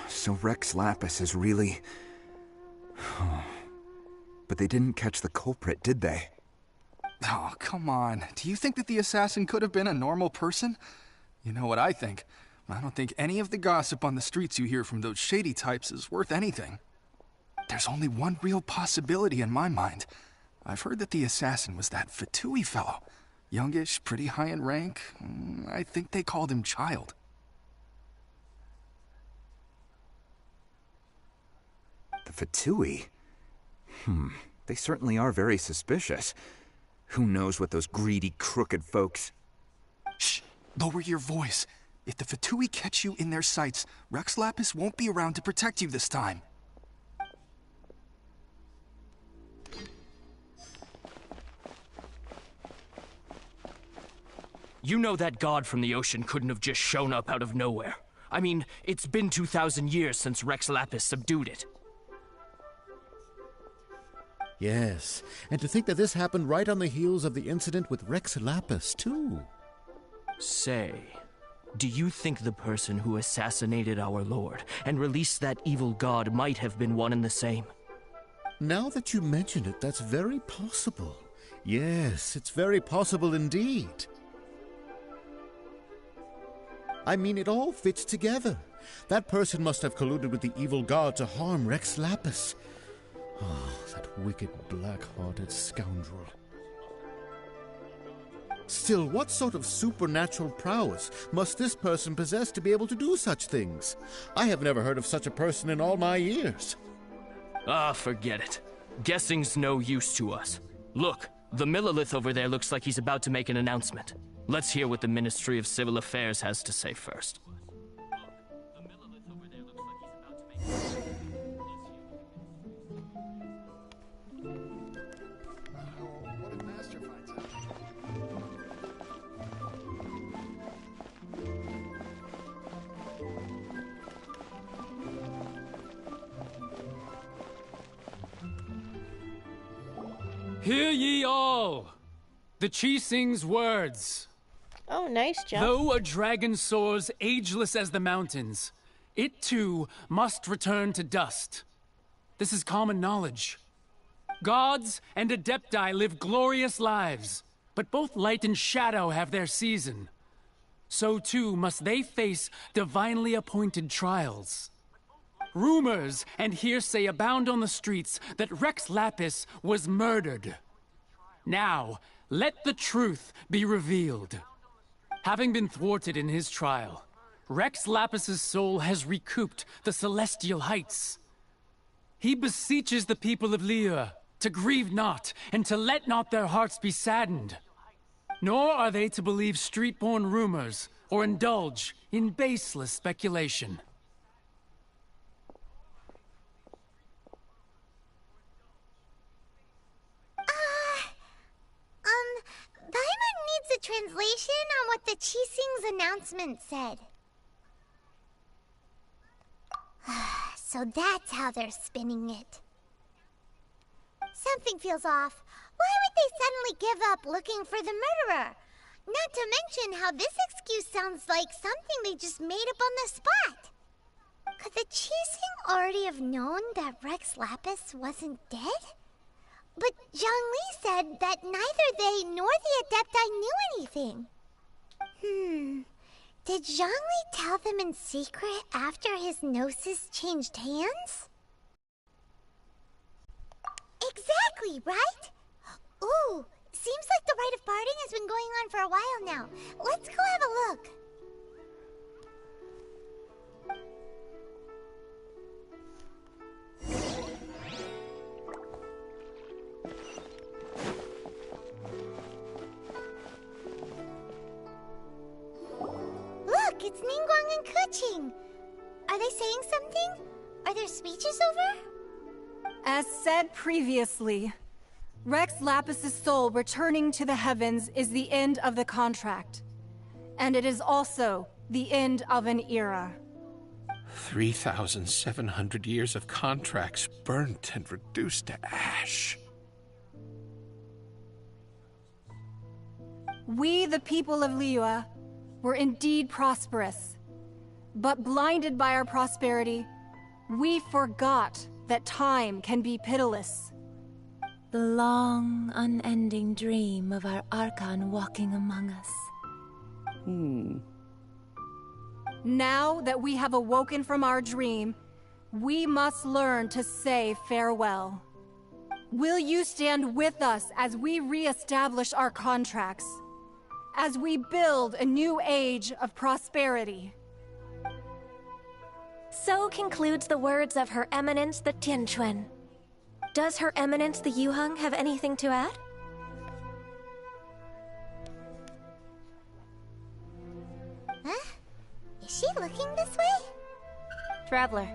S19: So Rex Lapis is really... But they didn't catch the culprit, did they?
S18: Oh, come on. Do you think that the assassin could have been a normal person? You know what I think. I don't think any of the gossip on the streets you hear from those shady types is worth anything. There's only one real possibility in my mind. I've heard that the assassin was that Fatui fellow. Youngish, pretty high in rank. I think they called him Child.
S19: The Fatui? They certainly are very suspicious. Who knows what those greedy, crooked folks...
S18: Shh! Lower your voice. If the Fatui catch you in their sights, Rex Lapis won't be around to protect you this time.
S3: You know that god from the ocean couldn't have just shown up out of nowhere. I mean, it's been 2,000 years since Rex Lapis subdued it.
S20: Yes, and to think that this happened right on the heels of the incident with Rex Lapis, too.
S3: Say, do you think the person who assassinated our lord and released that evil god might have been one and the same?
S20: Now that you mention it, that's very possible. Yes, it's very possible indeed. I mean, it all fits together. That person must have colluded with the evil god to harm Rex Lapis. Oh, that wicked, black-hearted scoundrel. Still, what sort of supernatural prowess must this person possess to be able to do such things? I have never heard of such a person in all my years.
S3: Ah, forget it. Guessing's no use to us. Look, the Millilith over there looks like he's about to make an announcement. Let's hear what the Ministry of Civil Affairs has to say first.
S10: Hear ye all! The Qixing's words.
S1: Oh, nice job.
S10: Though a dragon soars ageless as the mountains, it too must return to dust. This is common knowledge. Gods and Adepti live glorious lives, but both light and shadow have their season. So too must they face divinely appointed trials. Rumors and hearsay abound on the streets that Rex Lapis was murdered. Now, let the truth be revealed. Having been thwarted in his trial, Rex Lapis's soul has recouped the celestial heights. He beseeches the people of Liyue to grieve not and to let not their hearts be saddened. Nor are they to believe street-born rumors or indulge in baseless speculation.
S2: Paimon needs a translation on what the Qixing's announcement said. So that's how they're spinning it. Something feels off. Why would they suddenly give up looking for the murderer? Not to mention how this excuse sounds like something they just made up on the spot. Could the Qixing already have known that Rex Lapis wasn't dead? But Zhongli said that neither they nor the Adepti knew anything. Did Zhongli tell them in secret after his gnosis changed hands? Exactly, right? Ooh, seems like the rite of parting has been going on for a while now. Let's go have a look. Look, it's Ningguang and Keqing. Are they saying something? Are there speeches over?
S5: As said previously, Rex Lapis' soul returning to the heavens is the end of the contract. And it is also the end of an era.
S21: 3,700 years of contracts burnt and reduced to ash.
S5: We, the people of Liyue, were indeed prosperous. But blinded by our prosperity, we forgot that time can be pitiless.
S22: The long, unending dream of our Archon walking among us.
S5: Now that we have awoken from our dream, we must learn to say farewell. Will you stand with us as we re-establish our contracts? As we build a new age of prosperity?
S22: So concludes the words of Her Eminence the Tianquan. Does Her Eminence the Yuheng have anything to add?
S2: Huh? Is she looking this way?
S7: Traveler.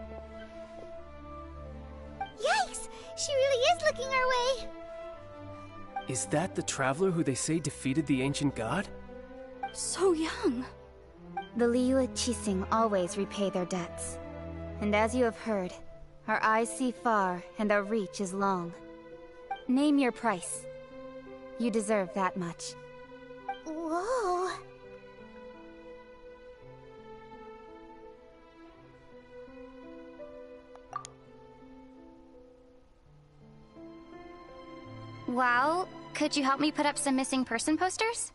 S2: Yikes! She really is looking our way!
S3: Is that the traveler who they say defeated the ancient god?
S15: So young.
S7: The Liyue Qixing always repay their debts. And as you have heard, our eyes see far and our reach is long. Name your price. You deserve that much.
S2: Whoa!
S7: Well, could you help me put up some missing person posters?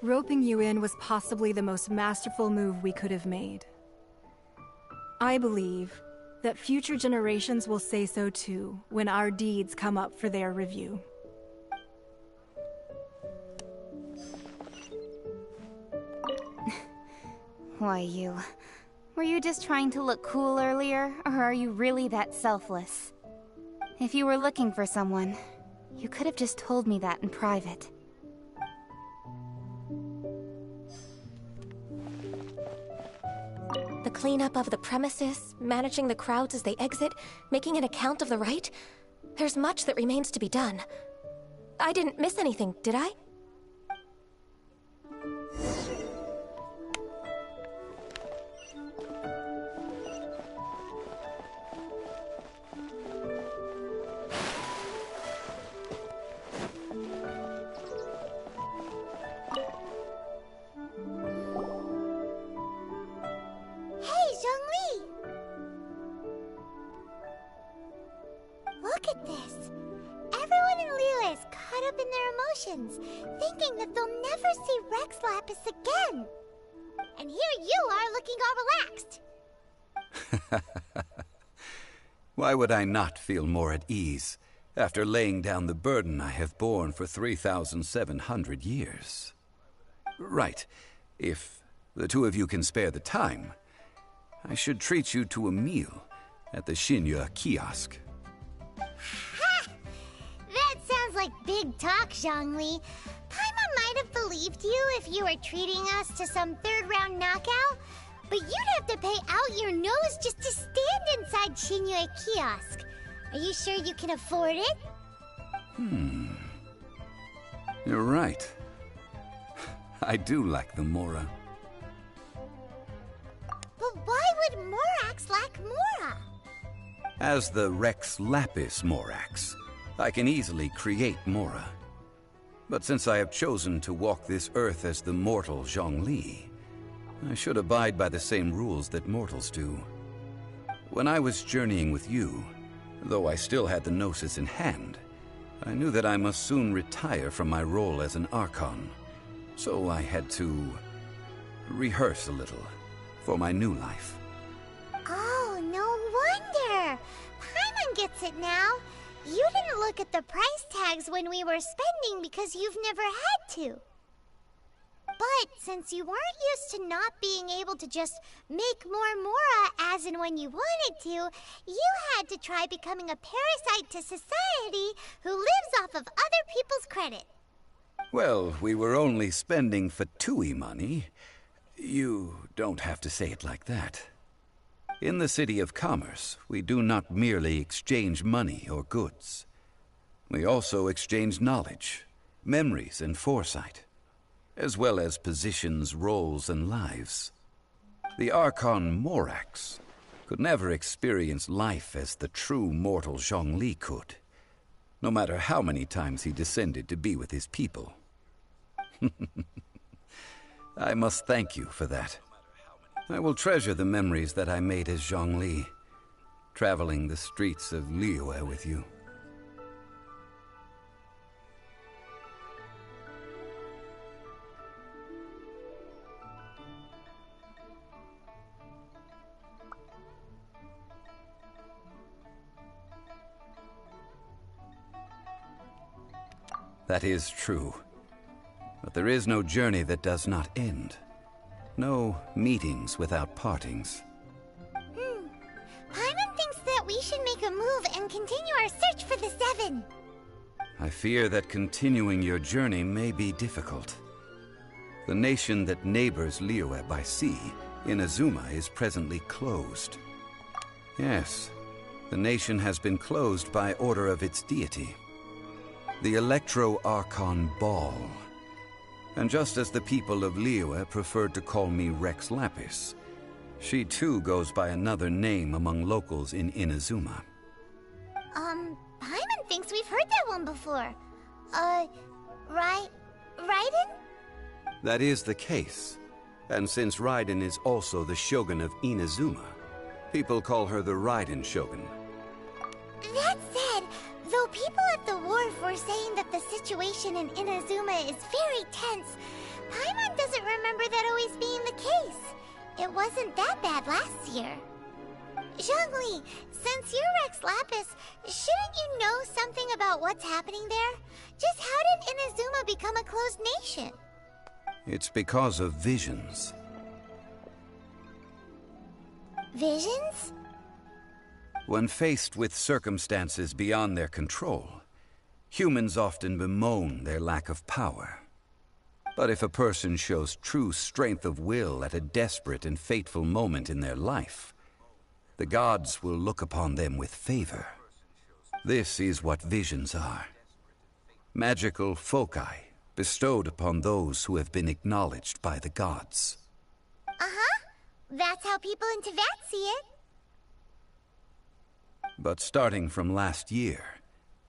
S5: Roping you in was possibly the most masterful move we could have made. I believe that future generations will say so too when our deeds come up for their review.
S7: Why, you... Were you just trying to look cool earlier, or are you really that selfless? If you were looking for someone, you could have just told me that in private.
S22: The cleanup of the premises, managing the crowds as they exit, making an account of the rite? There's much that remains to be done. I didn't miss anything, did I?
S2: Thinking that they'll never see Rex Lapis again. And here you are looking all relaxed.
S17: Why would I not feel more at ease after laying down the burden I have borne for 3,700 years? Right. If the two of you can spare the time, I should treat you to a meal at the Xinyue kiosk.
S2: That sounds like big talk, Zhongli. Paimon might have believed you if you were treating us to some third-round knockout, but you'd have to pay out your nose just to stand inside Xinyue kiosk. Are you sure you can afford it?
S17: You're right. I do like the Mora.
S2: But why would Morax lack Mora?
S17: As the Rex Lapis Morax, I can easily create Mora. But since I have chosen to walk this earth as the mortal Zhongli, I should abide by the same rules that mortals do. When I was journeying with you, though I still had the Gnosis in hand, I knew that I must soon retire from my role as an Archon. So I had to rehearse a little for my new life.
S2: Oh, no wonder! Paimon gets it now. You didn't look at the price tags when we were spending because you've never had to. But since you weren't used to not being able to just make more Mora as and when you wanted to, you had to try becoming a parasite to society who lives off of other people's credit.
S17: Well, we were only spending Fatui money. You don't have to say it like that. In the City of Commerce, we do not merely exchange money or goods. We also exchange knowledge, memories, and foresight, as well as positions, roles, and lives. The Archon Morax could never experience life as the true mortal Zhongli could, no matter how many times he descended to be with his people. I must thank you for that. I will treasure the memories that I made as Zhongli, traveling the streets of Liyue with you. That is true. But there is no journey that does not end. No meetings without partings.
S2: Paimon thinks that we should make a move and continue our search for the Seven.
S17: I fear that continuing your journey may be difficult. The nation that neighbors Liyue by sea, Inazuma, is presently closed. Yes, the nation has been closed by order of its deity, the Electro-Archon Ball. And just as the people of Liyue preferred to call me Rex Lapis, she too goes by another name among locals in Inazuma.
S2: Paimon thinks we've heard that one before. Raiden?
S17: That is the case. And since Raiden is also the Shogun of Inazuma, people call her the Raiden Shogun.
S2: That said, though people at the wharf were saying that the situation in Inazuma is very tense, Paimon doesn't remember that always being the case. It wasn't that bad last year. Zhongli, since you're Rex Lapis, shouldn't you know something about what's happening there? Just how did Inazuma become a closed nation?
S17: It's because of visions.
S2: Visions?
S17: When faced with circumstances beyond their control, humans often bemoan their lack of power. But if a person shows true strength of will at a desperate and fateful moment in their life, the gods will look upon them with favor. This is what visions are. Magical foci bestowed upon those who have been acknowledged by the gods.
S2: Uh-huh. That's how people in Teyvat see it.
S17: But starting from last year,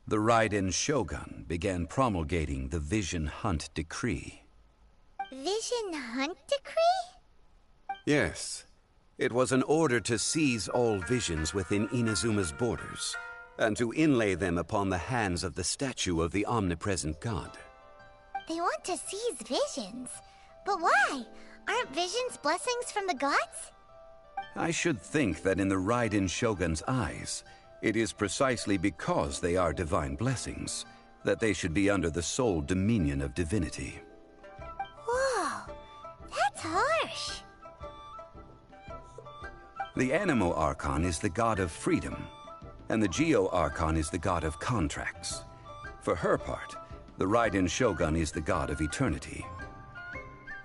S17: the Raiden Shogun began promulgating the Vision Hunt Decree.
S2: Vision Hunt Decree?
S17: Yes. It was an order to seize all visions within Inazuma's borders, and to inlay them upon the hands of the statue of the omnipresent god.
S2: They want to seize visions. But why? Aren't visions blessings from the gods?
S17: I should think that in the Raiden Shogun's eyes, it is precisely because they are divine blessings that they should be under the sole dominion of divinity.
S2: Whoa, that's harsh.
S17: The Animo Archon is the god of freedom, and the Geo Archon is the god of contracts. For her part, the Raiden Shogun is the god of eternity.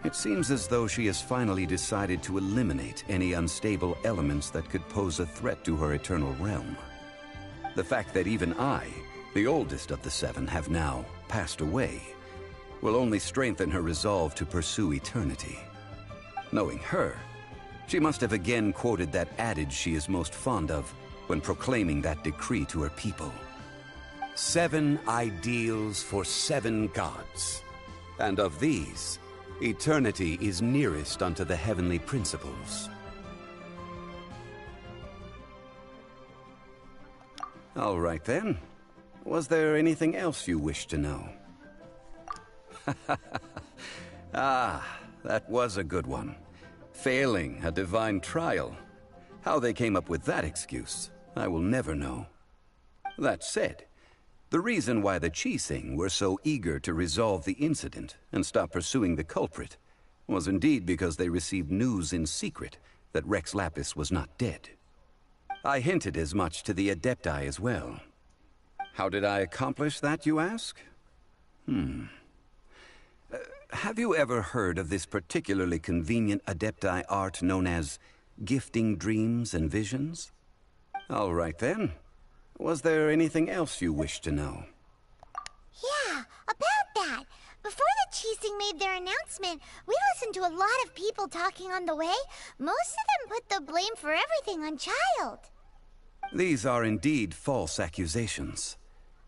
S17: It seems as though she has finally decided to eliminate any unstable elements that could pose a threat to her eternal realm. The fact that even I, the oldest of the seven, have now passed away, will only strengthen her resolve to pursue eternity. Knowing her, she must have again quoted that adage she is most fond of when proclaiming that decree to her people. 7 ideals for 7 gods. And of these, eternity is nearest unto the heavenly principles. All right then. Was there anything else you wished to know? Ah, that was a good one. Failing a divine trial. How they came up with that excuse, I will never know. That said, the reason why the Qixing were so eager to resolve the incident and stop pursuing the culprit was indeed because they received news in secret that Rex Lapis was not dead. I hinted as much to the Adepti as well. How did I accomplish that, you ask? Have you ever heard of this particularly convenient Adepti art known as gifting dreams and visions? All right then. Was there anything else you wished to know?
S2: Yeah, about that. Before the Qixing made their announcement, we listened to a lot of people talking on the way. Most of them put the blame for everything on Child.
S17: These are indeed false accusations.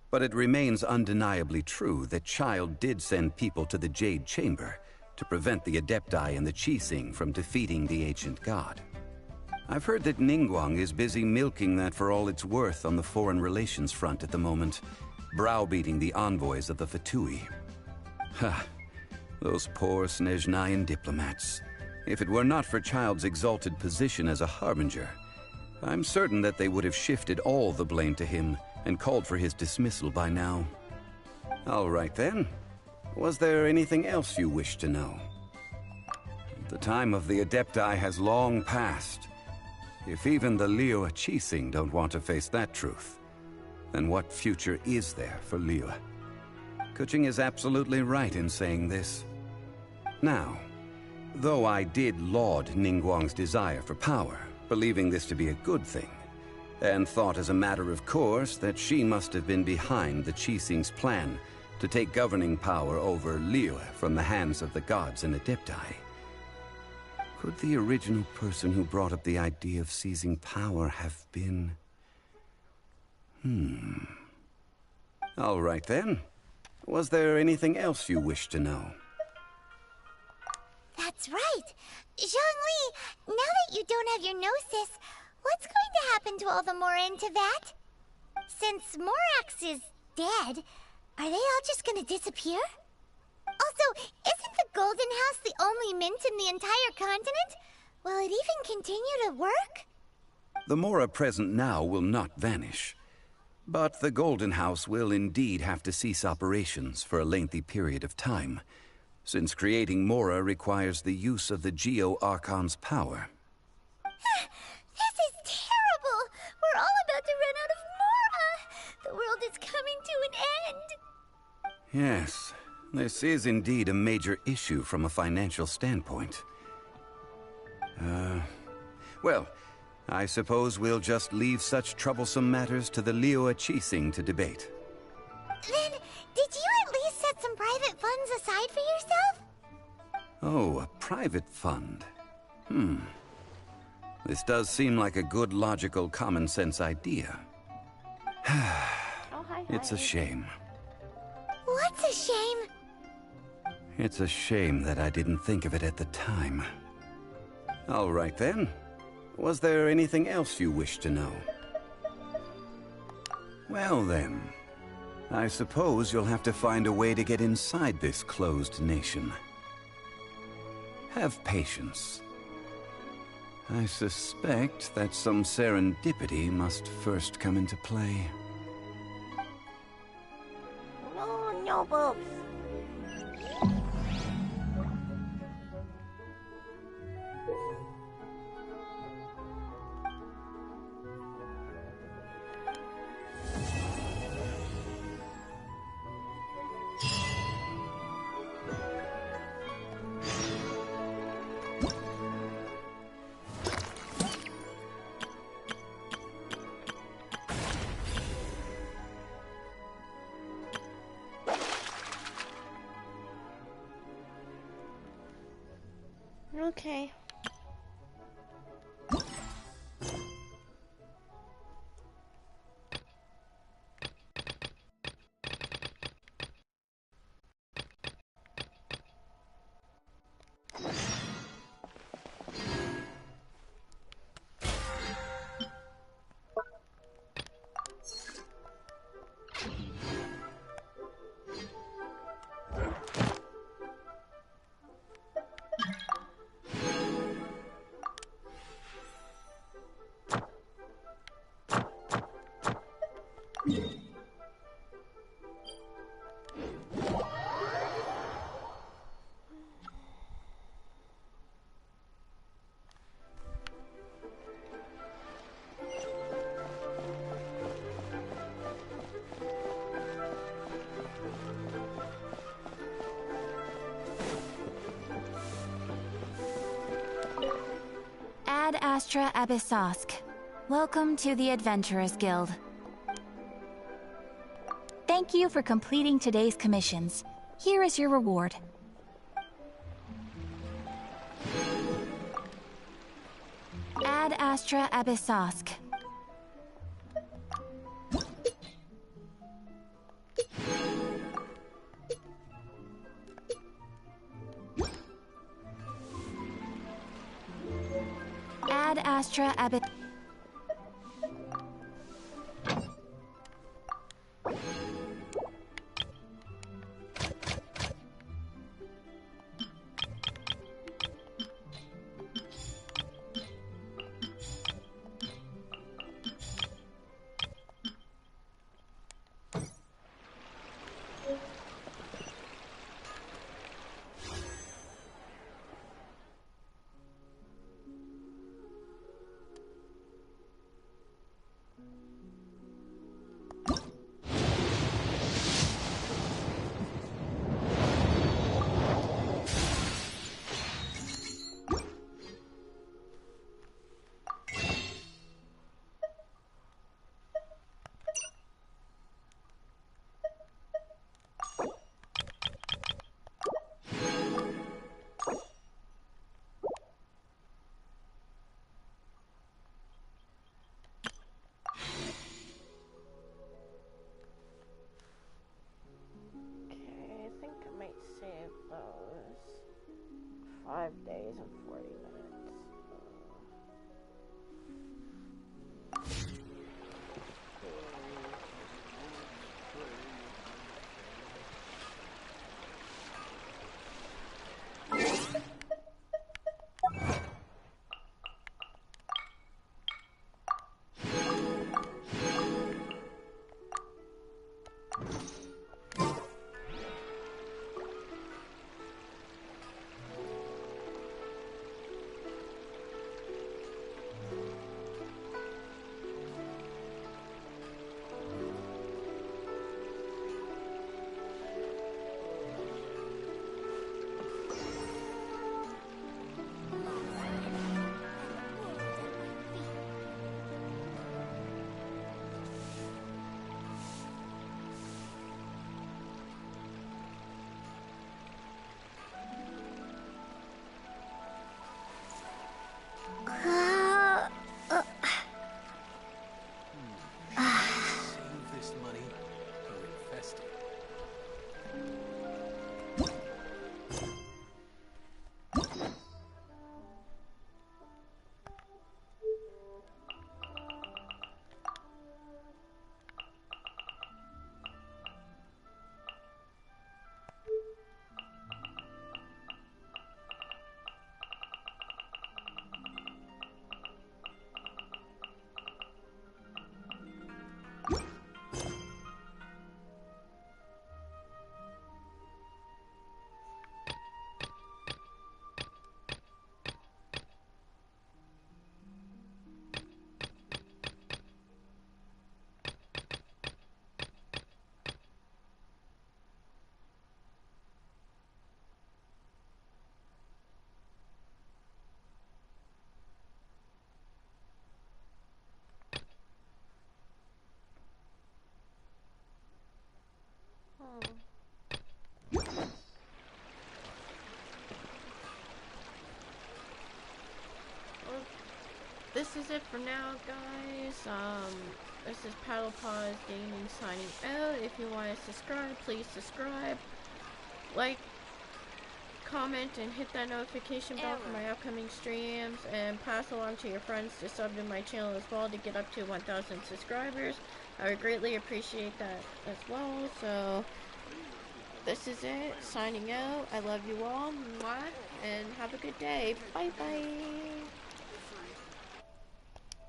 S17: But it remains undeniably true that Child did send people to the Jade Chamber to prevent the Adepti and the Qixing from defeating the ancient god. I've heard that Ningguang is busy milking that for all it's worth on the foreign relations front at the moment, browbeating the envoys of the Fatui. Ha! Those poor Snezhnayan diplomats. If it were not for Child's exalted position as a harbinger, I'm certain that they would have shifted all the blame to him and called for his dismissal by now. All right then. Was there anything else you wish to know? The time of the Adepti has long passed. If even the Liyue Qixing don't want to face that truth, then what future is there for Liyue? Kuching is absolutely right in saying this. Now, though I did laud Ningguang's desire for power, believing this to be a good thing, and thought as a matter of course that she must have been behind the Qixing's plan to take governing power over Liyue from the hands of the gods and Adepti. Could the original person who brought up the idea of seizing power have been... All right then. Was there anything else you wished to know?
S2: That's right. Zhongli, now that you don't have your Gnosis, what's going to happen to all the Mora in Teyvat? Since Morax is dead, are they all just gonna disappear? Also, isn't the Golden House the only mint in the entire continent? Will it even continue to work?
S17: The Mora present now will not vanish. But the Golden House will indeed have to cease operations for a lengthy period of time, since creating Mora requires the use of the Geo-Archon's power.
S2: This is terrible! We're all about to run out of Mora! The world is coming to an end!
S17: Yes, this is indeed a major issue from a financial standpoint. Well, I suppose we'll just leave such troublesome matters to the Liyue Qixing to debate.
S2: Then, did you at least set some private funds aside for yourself?
S17: Oh, a private fund. This does seem like a good, logical, common-sense idea. It's a shame.
S2: What's a shame?
S17: It's a shame that I didn't think of it at the time. All right then. Was there anything else you wished to know? Well then, I suppose you'll have to find a way to get inside this closed nation. Have patience. I suspect that some serendipity must first come into play.
S2: No boobs.
S1: Okay.
S7: Ad Astra Abyssosk. Welcome to the Adventurers Guild. Thank you for completing today's commissions. Here is your reward. Ad Astra Abyssosk. Ad Astra Abyssosk.
S1: Okay, I think I might save those. 5 days and 40 minutes.
S4: Save this money or invest it.
S1: Well, this is it for now, guys. This is Paddle Pause Gaming signing out. If you want to subscribe, please subscribe, like, comment, and hit that notification bell for my upcoming streams, and pass along to your friends to sub to my channel as well to get up to 1,000 subscribers. I would greatly appreciate that as well. So this is it, signing out. I love you all, mwah, and have a good day. Bye bye.